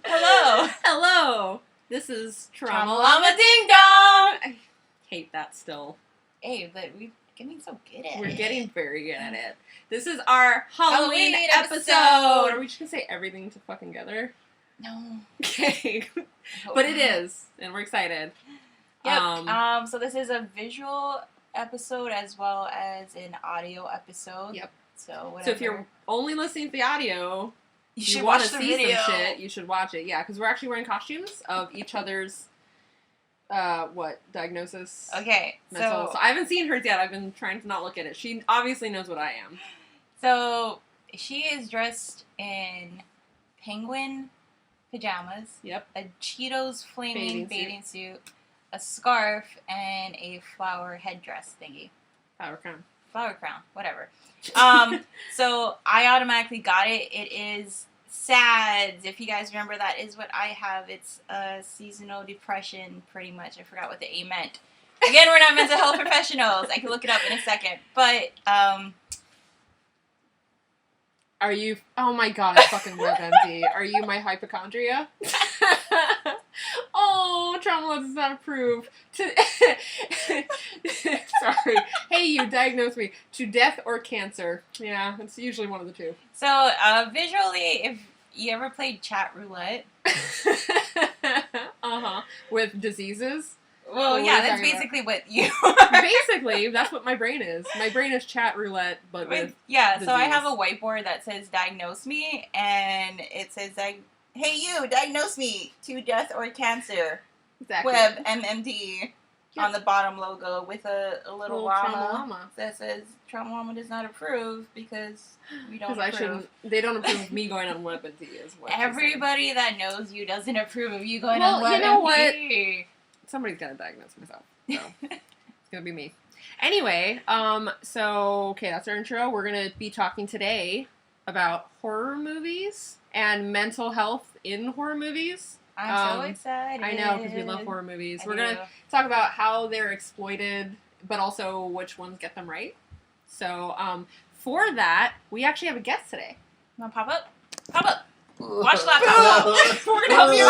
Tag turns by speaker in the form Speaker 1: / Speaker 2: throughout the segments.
Speaker 1: Hello.
Speaker 2: Hello. This is Trauma
Speaker 1: Llama
Speaker 2: Ding Dong. I hate that still.
Speaker 1: Hey, but we're getting so good at it.
Speaker 2: We're getting very good at it. This is our Halloween episode. Are we just gonna say everything to fucking together?
Speaker 1: No.
Speaker 2: Okay. But it is, and we're excited.
Speaker 1: Yep. So this is a visual episode as well as an audio episode.
Speaker 2: Yep.
Speaker 1: So whatever.
Speaker 2: So if you're only listening to the audio,
Speaker 1: you should
Speaker 2: want
Speaker 1: watch
Speaker 2: to
Speaker 1: the
Speaker 2: see
Speaker 1: video.
Speaker 2: some shit, you should watch it. Yeah, because we're actually wearing costumes of each other's, diagnosis?
Speaker 1: Okay.
Speaker 2: Mental. So I haven't seen hers yet. I've been trying to not look at it. She obviously knows what I am.
Speaker 1: So she is dressed in penguin pajamas.
Speaker 2: Yep.
Speaker 1: A Cheetos flaming bathing suit, a scarf, and a flower headdress thingy. Flower crown, whatever. So I automatically got it. It is SADS. If you guys remember, that is what I have. It's seasonal depression, pretty much. I forgot what the A meant. Again, we're not mental health professionals. I can look it up in a second. But,
Speaker 2: are you... Oh my god, I fucking WebMD. Are you my hypochondria? Oh, trauma does not approve. Sorry. Hey, you diagnosed me. To death or cancer. Yeah, it's usually one of the two.
Speaker 1: So, visually, if you ever played chat roulette.
Speaker 2: Uh-huh. With diseases?
Speaker 1: Well, yeah, that's basically what you
Speaker 2: Basically, that's what my brain is. My brain is chat roulette, but with
Speaker 1: yeah,
Speaker 2: disease.
Speaker 1: So I have a whiteboard that says diagnose me, and it says, hey you, diagnose me to death or cancer.
Speaker 2: Exactly.
Speaker 1: Web MMD on the bottom logo with a little llama that says Trauma Llama does not approve because we don't approve.
Speaker 2: They don't approve of me going on WebMD as well.
Speaker 1: Everybody that knows you doesn't approve of you going on WebMD.
Speaker 2: You know what? Somebody's gonna diagnose myself, so it's gonna be me. Anyway, okay, that's our intro. We're gonna be talking today about horror movies and mental health in horror movies.
Speaker 1: I'm so excited.
Speaker 2: I know, because we love horror movies. We're gonna talk about how they're exploited, but also which ones get them right. So, for that, we actually have a guest today.
Speaker 1: Wanna pop up? Pop up! Watch the laptop. We're gonna help you.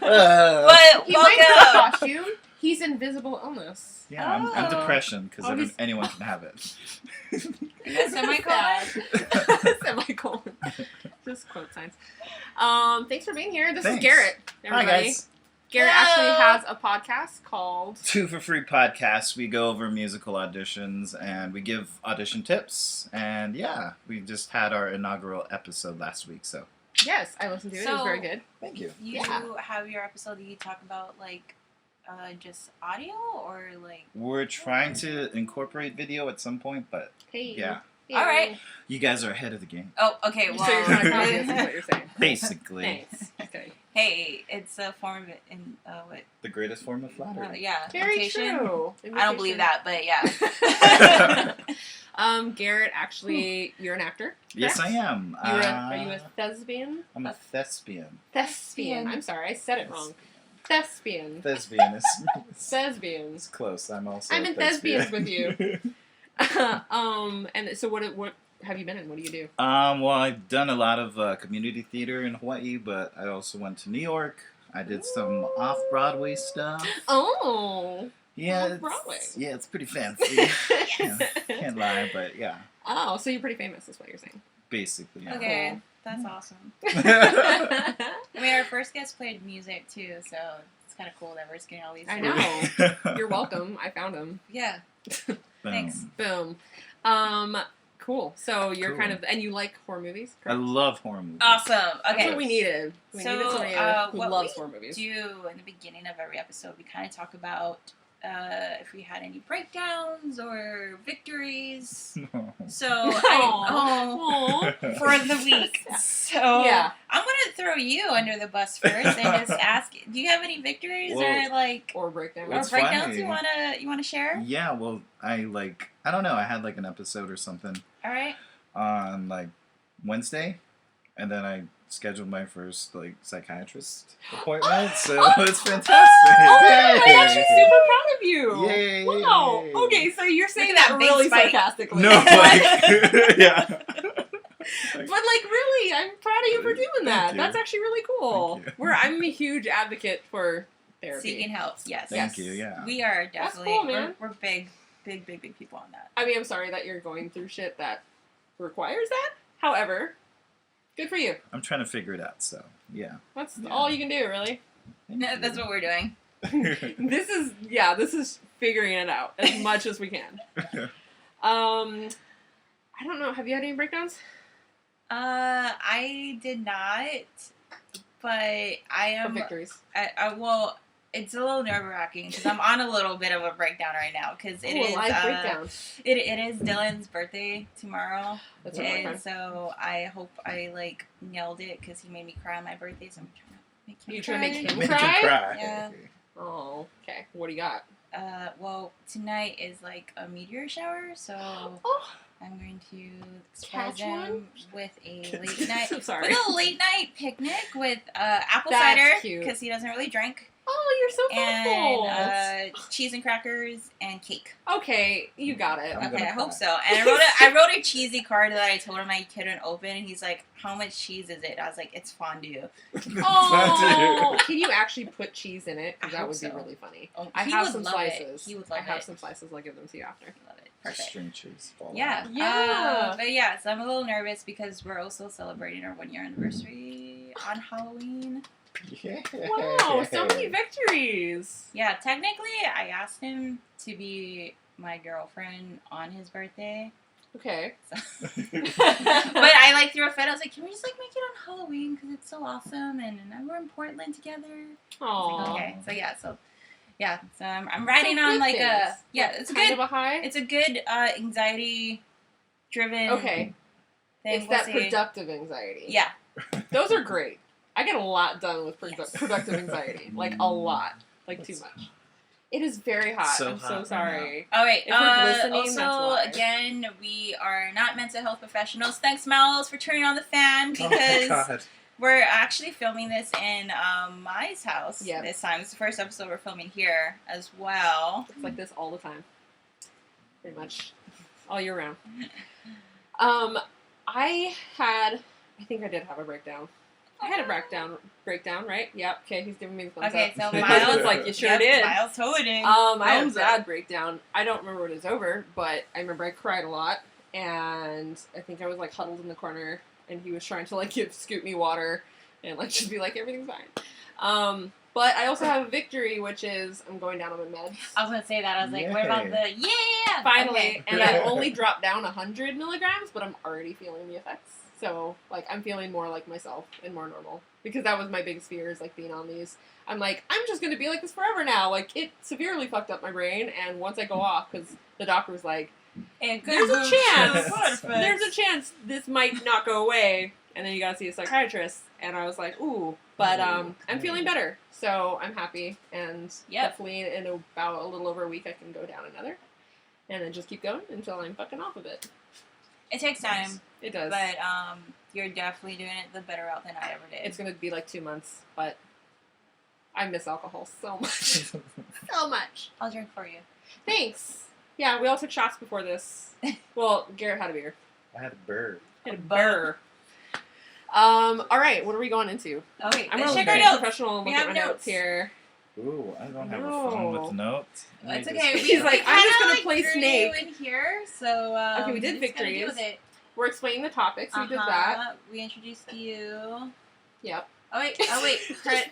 Speaker 1: But
Speaker 2: he might have a costume. He's invisible illness.
Speaker 3: Yeah, I'm depression because anyone can have it.
Speaker 1: Semicolon.
Speaker 2: Semicolon. Just quote signs. Thanks for being here. This is
Speaker 3: Thanks.
Speaker 2: Garrett. Everybody.
Speaker 3: Hi guys.
Speaker 2: Garrett actually has a podcast called
Speaker 3: 2 for Free Podcast. We go over musical auditions and we give audition tips. And yeah, we just had our inaugural episode last week. So
Speaker 2: yes, I listened to it. It was very good.
Speaker 3: Thank you.
Speaker 1: You have your episode that you talk about like just audio or like.
Speaker 3: We're trying to incorporate video at some point, but yeah.
Speaker 1: All right.
Speaker 3: You guys are ahead of the game.
Speaker 1: Oh, okay. Well,
Speaker 2: so you're trying to copy us, is what you're saying.
Speaker 3: Basically.
Speaker 2: Thanks. Okay.
Speaker 1: Hey, it's a form of what?
Speaker 3: The greatest form of flattery.
Speaker 1: Yeah.
Speaker 2: Very
Speaker 1: imitation.
Speaker 2: true.
Speaker 1: I don't believe that, but yeah.
Speaker 2: Garrett, actually, you're an actor.
Speaker 3: Yes, I am.
Speaker 2: Are you a thespian?
Speaker 3: I'm a thespian.
Speaker 2: Thespian. I'm sorry, I said it wrong. Thespian.
Speaker 3: Thespian is
Speaker 2: Thespian.
Speaker 3: It's close. I'm also.
Speaker 2: I'm
Speaker 3: a
Speaker 2: in thespians with you. And so what have you been in? What do you do?
Speaker 3: Well, I've done a lot of community theater in Hawaii, but I also went to New York. I did some off-Broadway stuff.
Speaker 2: Oh.
Speaker 3: Yeah,
Speaker 2: Off-Broadway.
Speaker 3: It's pretty fancy. Yeah, can't lie, but yeah.
Speaker 2: Oh, so you're pretty famous, is what you're saying.
Speaker 3: Basically, yeah.
Speaker 1: Okay,
Speaker 2: Cool.
Speaker 1: that's awesome. I mean, our first guest played music too, so it's kind of cool that we're just getting all these.
Speaker 2: I know. You're welcome. I found him.
Speaker 1: Yeah. Thanks.
Speaker 2: Boom. Cool. So you're kind of, and you like horror movies?
Speaker 3: I love horror movies.
Speaker 1: Awesome. Okay.
Speaker 2: That's what we needed. We needed somebody who loves horror movies.
Speaker 1: Do in the beginning of every episode, we kind of talk about if we had any breakdowns or victories. So for the week. So yeah. I'm gonna throw you under the bus first and just ask: do you have any victories or breakdowns you wanna share?
Speaker 3: Yeah. Well, I don't know. I had like an episode or something.
Speaker 1: All right.
Speaker 3: On like Wednesday, and then I scheduled my first psychiatrist appointment, so it's fantastic.
Speaker 2: I'm actually super proud of you.
Speaker 3: Yay!
Speaker 2: Wow. Okay, so you're saying that really sarcastically.
Speaker 3: No, yeah.
Speaker 2: But really, I'm proud of you you for doing that.
Speaker 3: You.
Speaker 2: That's actually really cool. I'm a huge advocate for therapy.
Speaker 1: Seeking help, yes.
Speaker 3: Thank you, yeah.
Speaker 1: We are definitely,
Speaker 2: cool, man.
Speaker 1: We're big people on that.
Speaker 2: I mean, I'm sorry that you're going through shit that requires that. However, good for you.
Speaker 3: I'm trying to figure it out, so, yeah.
Speaker 2: That's all you can do, really.
Speaker 1: That's what we're doing.
Speaker 2: This is figuring it out as much as we can. I don't know. Have you had any breakdowns?
Speaker 1: I did not, but I am...
Speaker 2: Or victories?
Speaker 1: Well, it's a little nerve-wracking because I'm on a little bit of a breakdown right now because it is
Speaker 2: breakdown.
Speaker 1: It is Dylan's birthday tomorrow,
Speaker 2: That's
Speaker 1: and so I hope I nailed it because he made me cry on my birthday. So I'm trying to make him.
Speaker 2: You trying to make him
Speaker 3: Make
Speaker 2: cry?
Speaker 3: him cry.
Speaker 1: Yeah.
Speaker 2: Oh, okay. What do you got?
Speaker 1: Well, tonight is a meteor shower, so I'm going to surprise him with a late night picnic with apple cider because he doesn't really drink.
Speaker 2: Oh, you're so thoughtful.
Speaker 1: And cheese and crackers and cake.
Speaker 2: Okay, you got it.
Speaker 1: Okay, I hope so. And I wrote a cheesy card that I told him I couldn't open, and he's like, "How much cheese is it?" I was like, "It's fondue."
Speaker 2: Oh, can you actually put cheese in it? Because that would be really funny.
Speaker 1: Oh,
Speaker 2: I have some slices.
Speaker 1: He would love it.
Speaker 2: I have some slices. I'll give them to you after.
Speaker 1: Love it. Perfect.
Speaker 3: String cheese.
Speaker 1: Yeah.
Speaker 2: Yeah.
Speaker 1: But yeah, so I'm a little nervous because we're also celebrating our 1-year anniversary on Halloween.
Speaker 3: Yeah.
Speaker 2: Wow, so many victories.
Speaker 1: Yeah, technically, I asked him to be my girlfriend on his birthday.
Speaker 2: Okay.
Speaker 1: So. But I threw a fit. I was like, can we just make it on Halloween because it's so awesome and we're in Portland together.
Speaker 2: Aww.
Speaker 1: Okay. So I'm riding on it's a
Speaker 2: kind
Speaker 1: good
Speaker 2: of a high.
Speaker 1: It's a good anxiety driven.
Speaker 2: Okay.
Speaker 1: Thing.
Speaker 2: It's that productive anxiety.
Speaker 1: Yeah.
Speaker 2: Those are great. I get a lot done with productive anxiety. A lot. Too much. It is very hot. I'm so sorry.
Speaker 1: All right.
Speaker 2: If we're glistening,
Speaker 1: also,
Speaker 2: that's why.
Speaker 1: again, we are not mental health professionals. Thanks, Miles, for turning on the fan because we're actually filming this in Mai's house this time. It's the first episode we're filming here as well.
Speaker 2: It's like this all the time. Pretty much. All year round. I think I did have a breakdown. I had a breakdown, right? Yep. Okay, he's giving me the thumbs up.
Speaker 1: Okay, so
Speaker 2: My
Speaker 1: Miles
Speaker 2: husband's like, you sure did.
Speaker 1: Miles totally did.
Speaker 2: I had a bad breakdown. I don't remember when it was over, but I remember I cried a lot, and I think I was huddled in the corner, and he was trying to scoop me water, and just be like, everything's fine. But I also have a victory, which is I'm going down on my meds.
Speaker 1: I was gonna say that. I was like, what about the
Speaker 2: finally?
Speaker 1: Okay.
Speaker 2: And I've only dropped down 100 milligrams, but I'm already feeling the effects. So, I'm feeling more like myself and more normal. Because that was my biggest fear is, being on these. I'm like, I'm just going to be like this forever now. It severely fucked up my brain. And once I go off, because the doctor was like, there's a chance this might not go away. And then you got to see a psychiatrist. And I was like, ooh. But I'm feeling better. So, I'm happy. And hopefully in about a little over a week, I can go down another. And then just keep going until I'm fucking off of it.
Speaker 1: It takes time.
Speaker 2: It does.
Speaker 1: But you're definitely doing it the better route than I ever did.
Speaker 2: It's going to be 2 months, but I miss alcohol so much. So much.
Speaker 1: I'll drink for you.
Speaker 2: Thanks. Yeah, we all took shots before this. Well, Garrett had a beer.
Speaker 3: I had a burr.
Speaker 2: All right, what are we going into?
Speaker 1: Oh, wait.
Speaker 2: I'm going to
Speaker 1: check
Speaker 2: look
Speaker 1: our
Speaker 2: at
Speaker 1: notes.
Speaker 2: professional and look at my notes here.
Speaker 3: Ooh, I don't have a phone with notes.
Speaker 1: It's okay.
Speaker 2: He's like, I'm just going to play Snake.
Speaker 1: In here, so
Speaker 2: okay, we did victories. We're explaining the topics. We did that.
Speaker 1: We introduced you.
Speaker 2: Yep.
Speaker 1: Oh wait.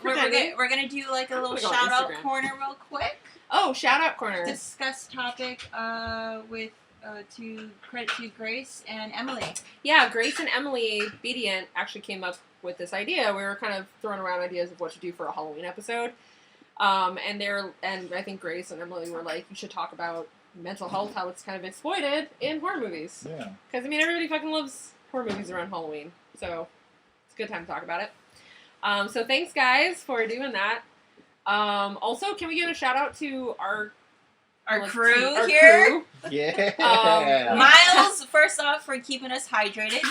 Speaker 1: We're gonna do a little shout out corner real quick.
Speaker 2: Oh, shout out corner.
Speaker 1: Discuss topic with credit to Grace and Emily.
Speaker 2: Yeah, Grace and Emily Bedient actually came up with this idea. We were kind of throwing around ideas of what to do for a Halloween episode. And I think Grace and Emily were like, you should talk about mental health, how it's kind of exploited in horror movies.
Speaker 3: Yeah.
Speaker 2: Because, everybody fucking loves horror movies around Halloween. So, it's a good time to talk about it. So, thanks, guys, for doing that. Also, can we give a shout-out to our
Speaker 1: crew here?
Speaker 3: Crew? Yeah.
Speaker 1: Miles, first off, for keeping us hydrated.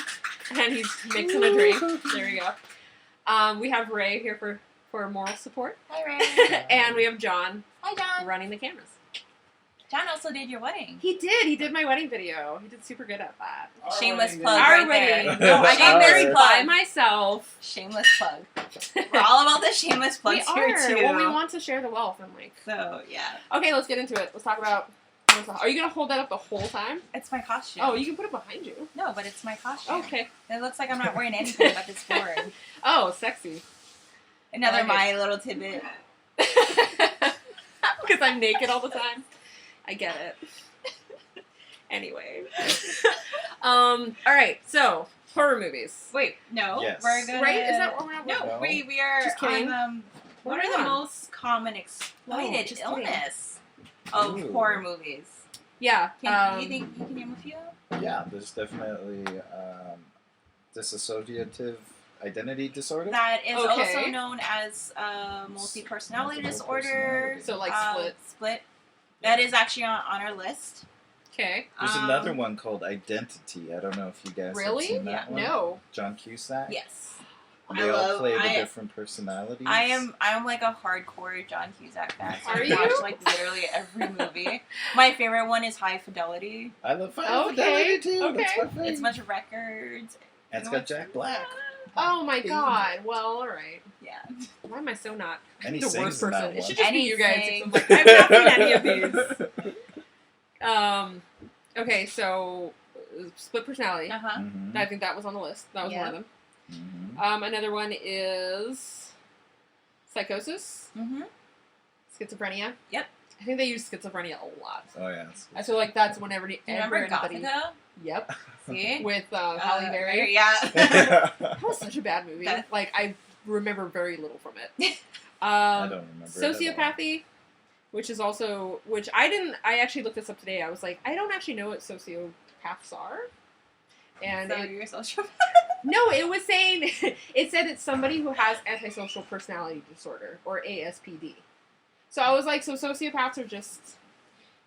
Speaker 2: And he's mixing a drink. There we go. We have Ray here for moral support.
Speaker 1: Hi, Ray.
Speaker 2: And we have John.
Speaker 1: Hi, John.
Speaker 2: Running the cameras.
Speaker 1: John also did your wedding.
Speaker 2: He did. He did my wedding video. He did super good at that.
Speaker 1: Shameless plug
Speaker 2: Our
Speaker 1: right
Speaker 2: wedding.
Speaker 1: there.
Speaker 2: No, I got
Speaker 1: Shameless
Speaker 2: married
Speaker 1: plug.
Speaker 2: by myself.
Speaker 1: Shameless plug. We're all about the shameless plugs here too.
Speaker 2: Well, we want to share the wealth. I'm like,
Speaker 1: so yeah.
Speaker 2: Okay, let's get into it. Let's talk about. Are you gonna hold that up the whole time?
Speaker 1: It's my costume.
Speaker 2: Oh, you can put it behind you.
Speaker 1: No, but it's my costume.
Speaker 2: Okay.
Speaker 1: It looks like I'm not wearing anything but this board.
Speaker 2: Oh, sexy.
Speaker 1: Another my little tidbit.
Speaker 2: Because I'm naked all the time. I get it. Anyway. All right. So horror movies.
Speaker 1: Wait, no.
Speaker 3: Yes.
Speaker 1: We're gonna.
Speaker 2: Right? Is that what we're
Speaker 1: No,
Speaker 3: No.
Speaker 1: we are.
Speaker 2: Just kidding.
Speaker 1: On, what are the most common exploited
Speaker 2: just
Speaker 1: illness of
Speaker 3: Ooh.
Speaker 1: horror movies?
Speaker 2: Yeah.
Speaker 1: Do you think you can name a few?
Speaker 3: Yeah, there's definitely dissociative identity disorder.
Speaker 1: That is
Speaker 2: Okay.
Speaker 1: also known as multi-personality
Speaker 3: Multiple
Speaker 1: disorder.
Speaker 3: personality.
Speaker 2: So like split.
Speaker 1: Split. That is actually on our list.
Speaker 2: Okay.
Speaker 3: There's another one called Identity. I don't know if you guys
Speaker 2: Really?
Speaker 3: have seen that one.
Speaker 2: No.
Speaker 3: John Cusack.
Speaker 1: Yes.
Speaker 3: And they all play the different personalities.
Speaker 1: I'm like a hardcore John Cusack fan. So
Speaker 2: Are
Speaker 1: I
Speaker 2: you?
Speaker 1: watch like literally every movie. My favorite one is High Fidelity.
Speaker 3: I love Fidelity too.
Speaker 2: Okay.
Speaker 3: That's my favorite.
Speaker 1: It's a bunch of records.
Speaker 3: And it's got Jack Black.
Speaker 2: Oh my god. Well, all right.
Speaker 1: Yeah.
Speaker 2: Why am I so not
Speaker 3: And he
Speaker 2: the
Speaker 3: sings
Speaker 2: worst
Speaker 3: in that
Speaker 2: person? It
Speaker 3: one.
Speaker 2: should just be you guys.
Speaker 1: Anything.
Speaker 2: I'm like, I've not seen any of these. Okay, so split personality.
Speaker 1: Uh-huh.
Speaker 3: Mhm.
Speaker 2: I think that was on the list. That was one of them.
Speaker 3: Mhm.
Speaker 2: Another one is psychosis,
Speaker 1: Mm-hmm.
Speaker 2: schizophrenia.
Speaker 1: Yep.
Speaker 2: I think they use schizophrenia a lot.
Speaker 3: Oh yeah.
Speaker 2: I feel like that's whenever
Speaker 1: Do you remember
Speaker 2: anybody.
Speaker 1: Gothica?
Speaker 2: Yep.
Speaker 1: See?
Speaker 2: With Halle Berry.
Speaker 1: Yeah.
Speaker 2: That was such a bad movie.
Speaker 1: That-
Speaker 2: Like I remember very little from it.
Speaker 3: I don't remember. it at all.
Speaker 2: Sociopathy, which is also I actually looked this up today. I was like, I don't actually know what sociopaths are. And
Speaker 1: So you're a sociopath?
Speaker 2: no, it was saying it said it's somebody who has antisocial personality disorder or ASPD. So I was like, so sociopaths are just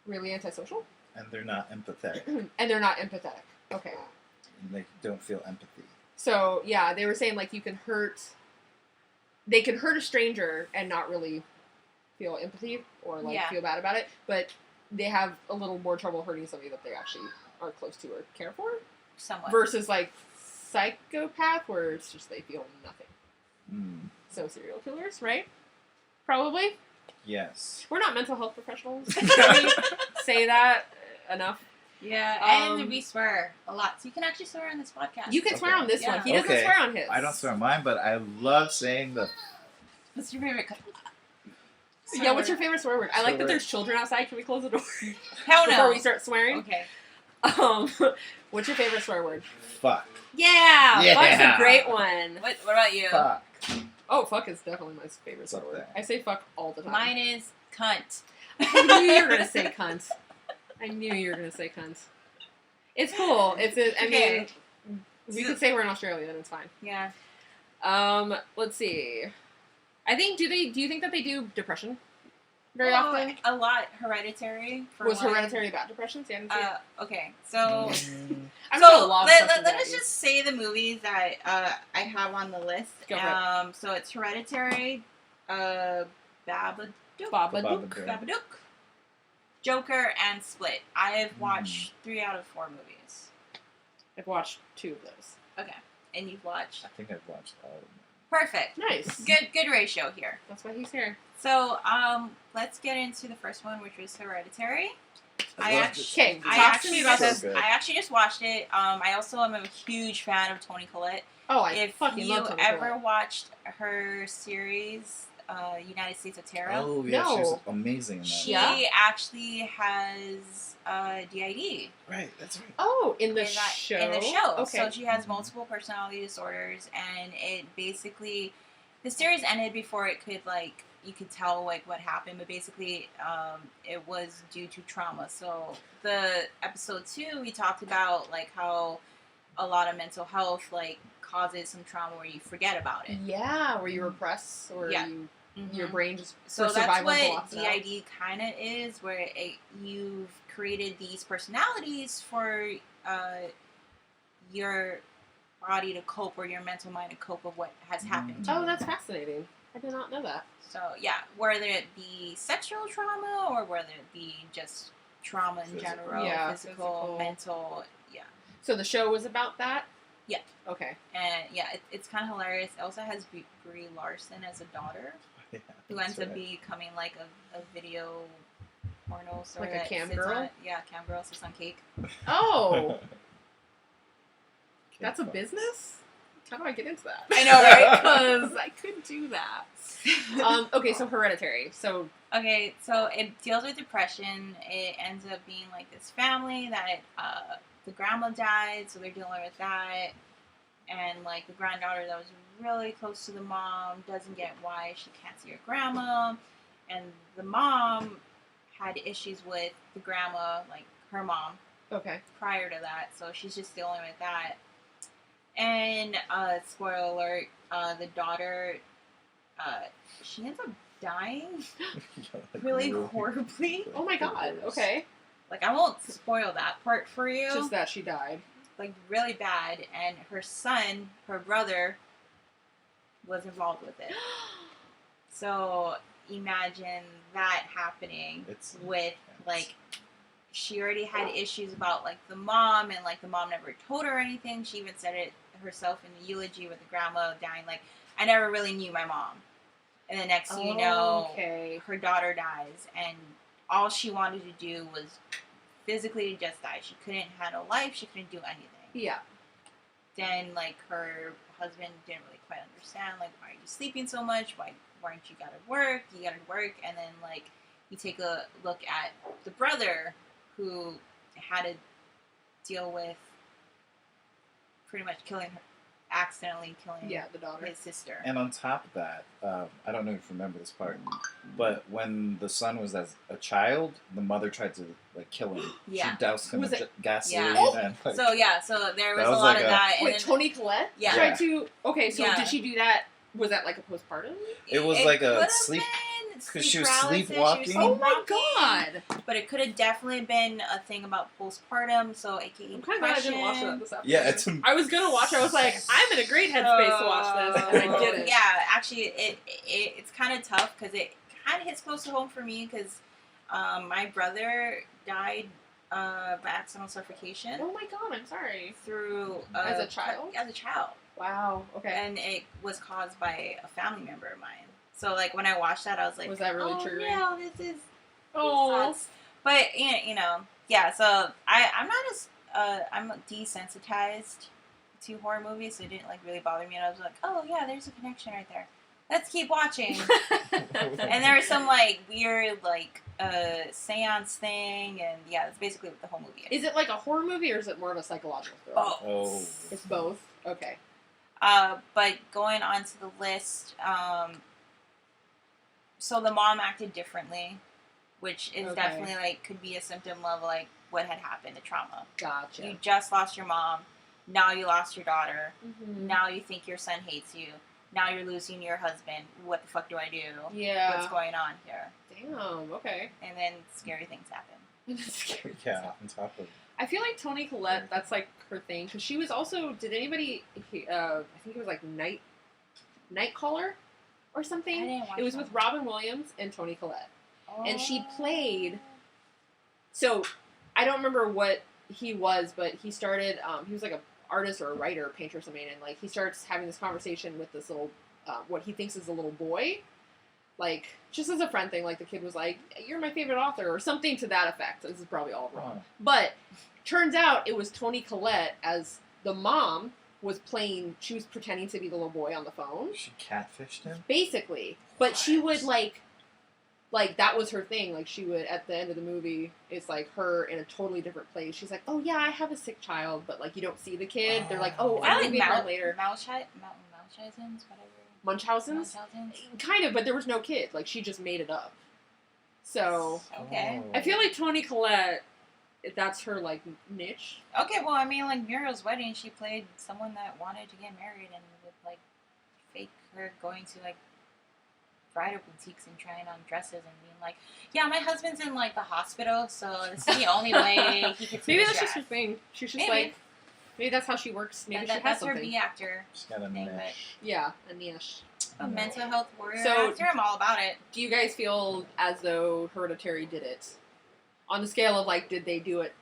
Speaker 2: really antisocial,
Speaker 3: And they're not empathetic.
Speaker 2: and they're not empathetic. Okay.
Speaker 3: And they don't feel empathy.
Speaker 2: So yeah, they were saying like they can hurt a stranger and not really feel empathy or like
Speaker 1: Yeah.
Speaker 2: feel bad about it, but they have a little more trouble hurting somebody that they actually are close to or care for.
Speaker 1: Somewhat.
Speaker 2: Versus like psychopath, where it's just they feel nothing.
Speaker 3: Mm.
Speaker 2: So serial killers, right? Probably.
Speaker 3: Yes.
Speaker 2: We're not mental health professionals. Can we say that enough?
Speaker 1: Yeah, and we swear a lot. So you can actually swear on this podcast.
Speaker 2: You can swear on this
Speaker 1: Yeah.
Speaker 2: one. He doesn't
Speaker 3: Okay.
Speaker 2: swear on his.
Speaker 3: I don't swear on mine, but I love saying the.
Speaker 1: What's your favorite?
Speaker 2: Yeah, what's your favorite swear word? I like that
Speaker 3: Swear
Speaker 2: there's children outside. Can we close the door
Speaker 1: Hell no.
Speaker 2: before we start swearing?
Speaker 1: Okay.
Speaker 2: What's your favorite swear word?
Speaker 3: Fuck.
Speaker 2: Yeah,
Speaker 3: Yeah.
Speaker 2: fuck's a great one.
Speaker 1: What about you?
Speaker 3: Fuck.
Speaker 2: Oh, fuck is definitely my favorite
Speaker 3: It's up
Speaker 2: swear word.
Speaker 3: there.
Speaker 2: I say fuck all the time.
Speaker 1: Mine is cunt.
Speaker 2: I knew you were gonna say cunt. I knew you were gonna say cunt. It's cool. I
Speaker 1: Okay.
Speaker 2: mean, we could say we're in Australia, and it's fine.
Speaker 1: Yeah.
Speaker 2: Let's see. I think do you think that they do depression very often?
Speaker 1: A lot. Hereditary. For
Speaker 2: Was
Speaker 1: one.
Speaker 2: Hereditary about depression? See, I didn't see it.
Speaker 1: Okay. So.
Speaker 3: Mm.
Speaker 2: I'm sure a
Speaker 1: So
Speaker 2: lot of
Speaker 1: let
Speaker 2: stuff is
Speaker 1: us
Speaker 2: about you.
Speaker 1: just say the movies that I have on the list.
Speaker 2: Go for it.
Speaker 1: So it's Hereditary, Babadook,
Speaker 2: Babadook.
Speaker 1: Joker, and Split. I have watched 3 out of 4 movies.
Speaker 2: I've watched 2 of those.
Speaker 1: Okay, and you've watched.
Speaker 3: I think I've watched all of them.
Speaker 1: Perfect.
Speaker 2: Nice.
Speaker 1: Good ratio here.
Speaker 2: That's why he's here.
Speaker 1: So let's get into the first one, which was Hereditary.
Speaker 3: I loved it.
Speaker 2: Okay,
Speaker 1: I
Speaker 2: talk to me about
Speaker 3: so
Speaker 2: this.
Speaker 3: good.
Speaker 1: I actually just watched it. I also am a huge fan of Toni Collette.
Speaker 2: Oh, I
Speaker 1: If
Speaker 2: fucking
Speaker 1: you
Speaker 2: love Toni
Speaker 1: ever
Speaker 2: Collette.
Speaker 1: watched her series, United States of Terror,
Speaker 3: Oh yeah,
Speaker 2: No.
Speaker 3: she's amazing in that.
Speaker 1: she
Speaker 2: Yeah?
Speaker 1: actually has DID
Speaker 3: Right, that's right.
Speaker 2: Oh, in the
Speaker 1: in that-
Speaker 2: show.
Speaker 1: In the show,
Speaker 2: Okay.
Speaker 1: so she has multiple personality disorders, and it basically the series ended before it could you could tell what happened, but basically it was due to trauma. So the episode 2 we talked about how a lot of mental health causes some trauma where you forget about it.
Speaker 2: Yeah, where you repress or
Speaker 1: Yeah.
Speaker 2: your brain just
Speaker 1: So
Speaker 2: for
Speaker 1: that's
Speaker 2: survival
Speaker 1: what
Speaker 2: blocks it out.
Speaker 1: DID kind of is, where you've created these personalities for your body to cope, or your mental mind to cope with what has happened to you.
Speaker 2: Oh, that's fascinating. I did not know that.
Speaker 1: So yeah, whether it be sexual trauma or whether it be just trauma in general.
Speaker 2: Yeah,
Speaker 1: physical, mental. Yeah.
Speaker 2: So the show was about that?
Speaker 1: Yeah.
Speaker 2: Okay.
Speaker 1: And yeah, it's kind of hilarious. It also has Brie Larson as a daughter, who ends up becoming like a video porno star.
Speaker 2: Like a cam girl?
Speaker 1: Cam girl sits on cake.
Speaker 2: Oh! That's a business? How do I get into that?
Speaker 1: I know, right?
Speaker 2: Because I could do that. Okay, so Hereditary. So
Speaker 1: it deals with depression. It ends up being like this family that the grandma died, so they're dealing with that. And like the granddaughter that was really close to the mom doesn't get why she can't see her grandma. And the mom had issues with the grandma, like her mom.
Speaker 2: Okay.
Speaker 1: Prior to that, so she's just dealing with that. And spoiler alert, the daughter, she ends up dying really horribly.
Speaker 2: Oh my god, okay.
Speaker 1: Like, I won't spoil that part for you.
Speaker 2: Just that she died.
Speaker 1: Like, really bad. And her son, her brother, was involved with it. So, imagine that happening with, like, she already had issues about, like, the mom, and, like, the mom never told her anything. She even said it herself in the eulogy with the grandma dying, like, I never really knew my mom. And the next thing you know, her daughter dies, and all she wanted to do was physically just die. She couldn't handle life. She couldn't do anything.
Speaker 2: Yeah.
Speaker 1: Then, like, her husband didn't really quite understand, like, why are you sleeping so much? Why aren't you gotta work? You gotta work. And then, like, you take a look at the brother who had to deal with pretty much accidentally killing
Speaker 2: the daughter,
Speaker 1: his sister.
Speaker 3: And on top of that, I don't know if you remember this part, but when the son was as a child, the mother tried to like kill him.
Speaker 1: Yeah.
Speaker 3: She doused him with gasoline.
Speaker 1: Yeah.
Speaker 3: And, like,
Speaker 1: so there was a lot of that.
Speaker 2: Wait, Toni Collette tried to. Okay, so did she do that? Was that like a postpartum?
Speaker 3: It was like a sleep. Because she was sleepwalking.
Speaker 2: Oh my god!
Speaker 1: But it could have definitely been a thing about postpartum, so aka
Speaker 2: I'm kind of glad I didn't watch that this afternoon.
Speaker 3: Yeah,
Speaker 2: I was gonna watch it. I was like, I'm in a great headspace to watch this, and I didn't.
Speaker 1: Yeah, actually, it's kind of tough because it kind of hits close to home for me because my brother died by accidental suffocation.
Speaker 2: Oh my god! I'm sorry.
Speaker 1: Through
Speaker 2: as a child.
Speaker 1: As a child.
Speaker 2: Wow. Okay.
Speaker 1: And it was caused by a family member of mine. So, like, when I watched that, I was like,
Speaker 2: was that really triggering?
Speaker 1: Yeah, this is... Oh. But, you know, yeah, so I'm not as... I'm desensitized to horror movies, so it didn't, like, really bother me. And I was like, oh, yeah, there's a connection right there. Let's keep watching. And there was some, like, weird, like, seance thing, and, yeah, that's basically what the whole movie is.
Speaker 2: Is it, like, a horror movie, or is it more of a psychological thriller?
Speaker 3: Oh.
Speaker 2: It's both? Okay.
Speaker 1: But going on to the list... So the mom acted differently, which is definitely, like, could be a symptom of, like, what had happened, the trauma.
Speaker 2: Gotcha.
Speaker 1: You just lost your mom. Now you lost your daughter.
Speaker 2: Mm-hmm.
Speaker 1: Now you think your son hates you. Now you're losing your husband. What the fuck do I do?
Speaker 2: Yeah.
Speaker 1: What's going on here?
Speaker 2: Damn, okay.
Speaker 1: And then scary things happen.
Speaker 2: Scary
Speaker 3: yeah, on top of...
Speaker 2: I feel like Toni Collette, that's, like, her thing. Because she was also... Did anybody... I think it was, like, Nightcaller? Or something.
Speaker 1: I didn't watch
Speaker 2: it was with Robin Williams and Toni Collette. Oh. And she played... So, I don't remember what he was, but he started... he was like an artist or a writer, or painter or something, and like he starts having this conversation with this little... what he thinks is a little boy. Like, just as a friend thing, like the kid was like, you're my favorite author, or something to that effect. This is probably all wrong. Oh. But, turns out it was Toni Collette as the mom... was playing, she was pretending to be the little boy on the phone.
Speaker 3: She catfished him?
Speaker 2: Basically. But she would, like, that was her thing. Like, she would, at the end of the movie, it's, like, her in a totally different place. She's like, oh, yeah, I have a sick child, but, like, you don't see the kid. They're like, oh,
Speaker 1: I
Speaker 2: like
Speaker 1: like
Speaker 2: later.
Speaker 1: Munchausen's, whatever.
Speaker 2: Munchausen's? Kind of, but there was no kid. Like, she just made it up. So,
Speaker 1: okay.
Speaker 2: I feel like Toni Collette, that's her, like, niche.
Speaker 1: Okay, well, I mean, like, Muriel's Wedding, she played someone that wanted to get married and would, like, fake her going to, like, bridal boutiques and trying on dresses and being like, yeah, my husband's in, like, the hospital, so this is the only way he could see
Speaker 2: maybe that's just her thing. She's just, like, maybe that's how she works. Maybe she has
Speaker 1: that's
Speaker 2: something.
Speaker 1: That's her B-actor.
Speaker 3: She's got a niche.
Speaker 2: Yeah, a niche.
Speaker 1: A mental health warrior
Speaker 2: so,
Speaker 1: actor, I'm all about it.
Speaker 2: Do you guys feel as though Hereditary did it? On the scale of, like, did they do it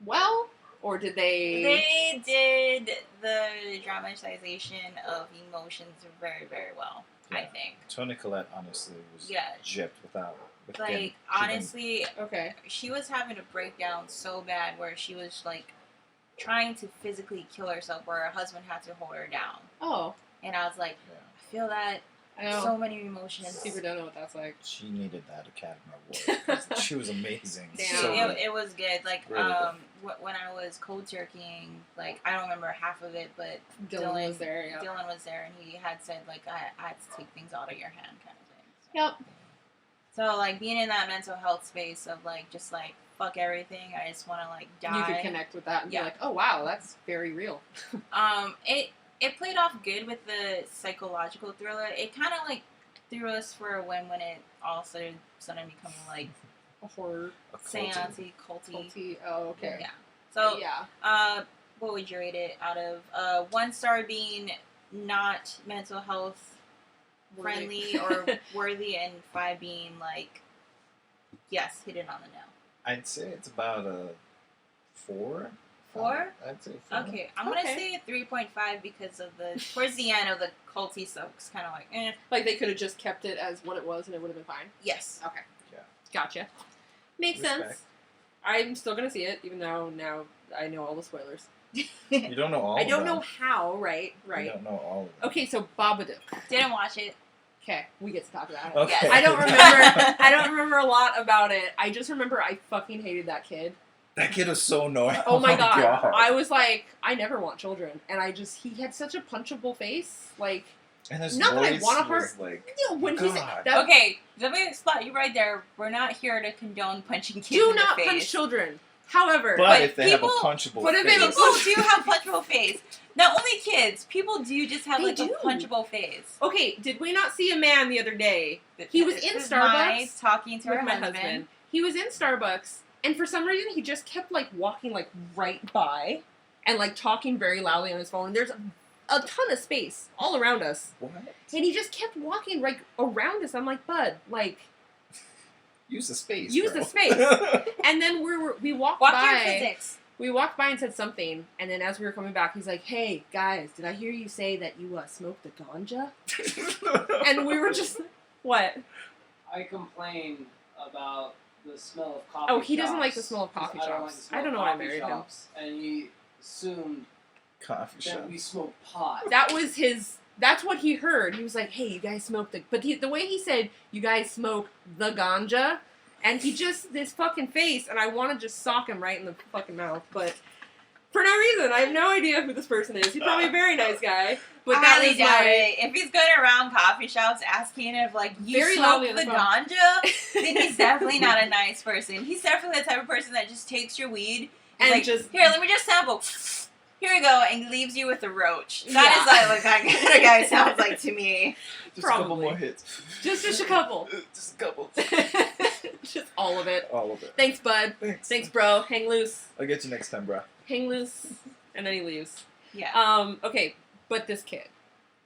Speaker 2: well? Or did they...
Speaker 1: They did the dramatization of emotions very, very well, I think.
Speaker 3: Toni Collette, honestly, was gypped without...
Speaker 1: Like, honestly,
Speaker 2: okay,
Speaker 1: she was having a breakdown so bad where she was, like, trying to physically kill herself where her husband had to hold her down.
Speaker 2: Oh.
Speaker 1: And I was like, I feel that.
Speaker 2: I know.
Speaker 1: So many emotions.
Speaker 2: Super don't know what that's like.
Speaker 3: She needed that Academy Award. She was amazing.
Speaker 2: Damn.
Speaker 3: So
Speaker 1: it was good. Like,
Speaker 3: really good.
Speaker 1: When I was cold turkeying, like, I don't remember half of it, but
Speaker 2: Dylan was there, yeah.
Speaker 1: Dylan was there, and he had said, like, I had to take things out of your hand kind of thing. So.
Speaker 2: Yep.
Speaker 1: So, like, being in that mental health space of, like, just, like, fuck everything, I just want to, like, die.
Speaker 2: You could connect with that and be like, oh, wow, that's very real.
Speaker 1: It played off good with the psychological thriller. It kind of, like, threw us for a win when it all started becoming, like,
Speaker 2: a horror,
Speaker 1: seance-y, culty.
Speaker 2: Oh, okay.
Speaker 1: Yeah. So, what would you rate it out of 1 star being not mental health friendly or worthy, and 5 being, like, yes, hit it on the nail?
Speaker 3: I'd say it's about a 4.
Speaker 1: 4?
Speaker 3: I'd say 4.
Speaker 1: Okay, I'm gonna say 3.5 because of towards the end of the culty stuff. It's kind of like, eh.
Speaker 2: Like they could have just kept it as what it was and it would have been fine.
Speaker 1: Yes.
Speaker 2: Okay.
Speaker 3: Yeah.
Speaker 2: Gotcha. Makes sense. I'm still gonna see it, even though now I know all the spoilers.
Speaker 3: You don't know all.
Speaker 2: I don't know how. Right.
Speaker 3: I don't know all of them.
Speaker 2: Okay, so Babadook.
Speaker 1: Didn't watch it.
Speaker 2: Okay, we get to talk about it.
Speaker 3: Okay.
Speaker 1: Yes.
Speaker 2: I don't remember a lot about it. I just remember I fucking hated that kid.
Speaker 3: That kid was so annoying.
Speaker 2: Oh my god. I was like, I never want children. And he had such a punchable face. Like,
Speaker 3: and his
Speaker 2: not
Speaker 3: voice
Speaker 2: that I want to hurt.
Speaker 3: Like,
Speaker 2: when he's
Speaker 1: okay, let me spot you right there. We're not here to condone punching kids
Speaker 2: do
Speaker 1: in
Speaker 2: not
Speaker 1: the face.
Speaker 2: punch children. However,
Speaker 3: but if they have a punchable face.
Speaker 1: People do have punchable face. Not only kids, people do just have a punchable face.
Speaker 2: Okay, did we not see a man the other day? He was in Starbucks
Speaker 1: talking to
Speaker 2: with my husband. He was in Starbucks, and for some reason he just kept like walking like right by, and like talking very loudly on his phone. There's a ton of space all around us.
Speaker 3: What?
Speaker 2: And he just kept walking right around us. I'm like, bud, like.
Speaker 3: Use the space.
Speaker 2: Use the space. And then we walked
Speaker 1: Walk
Speaker 2: by.
Speaker 1: your physics.
Speaker 2: We walked by and said something, and then as we were coming back, he's like, "Hey guys, did I hear you say that you smoked the ganja?" And we were just, what?
Speaker 4: I complain about the smell of coffee.
Speaker 2: Oh, he
Speaker 4: shops,
Speaker 2: doesn't like the smell of coffee shops. I don't know why I married him.
Speaker 4: And he assumed
Speaker 3: coffee
Speaker 4: that
Speaker 3: shops.
Speaker 4: we smoke pot.
Speaker 2: That was his. That's what he heard. He was like, "Hey, you guys smoke the," but the way he said, "You guys smoke the ganja," and he just this fucking face, and I want to just sock him right in the fucking mouth, but for no reason. I have no idea who this person is. He's probably a very nice guy, but
Speaker 1: I highly doubt it. If he's going around coffee shops asking if like you smoke the ganja, then he's definitely not a nice person. He's definitely the type of person that just takes your weed and like, just here, let me just sample. Here we go, and leaves you with a roach. That is like what that kind of guy sounds like to me.
Speaker 3: Just a couple more hits.
Speaker 2: Just a couple.
Speaker 3: Just a couple.
Speaker 2: Just all of it.
Speaker 3: All of it.
Speaker 2: Thanks, bud. Thanks, bro. Hang loose.
Speaker 3: I'll get you next time, bro.
Speaker 2: Hang loose. And then he leaves.
Speaker 1: Yeah.
Speaker 2: Okay, but this kid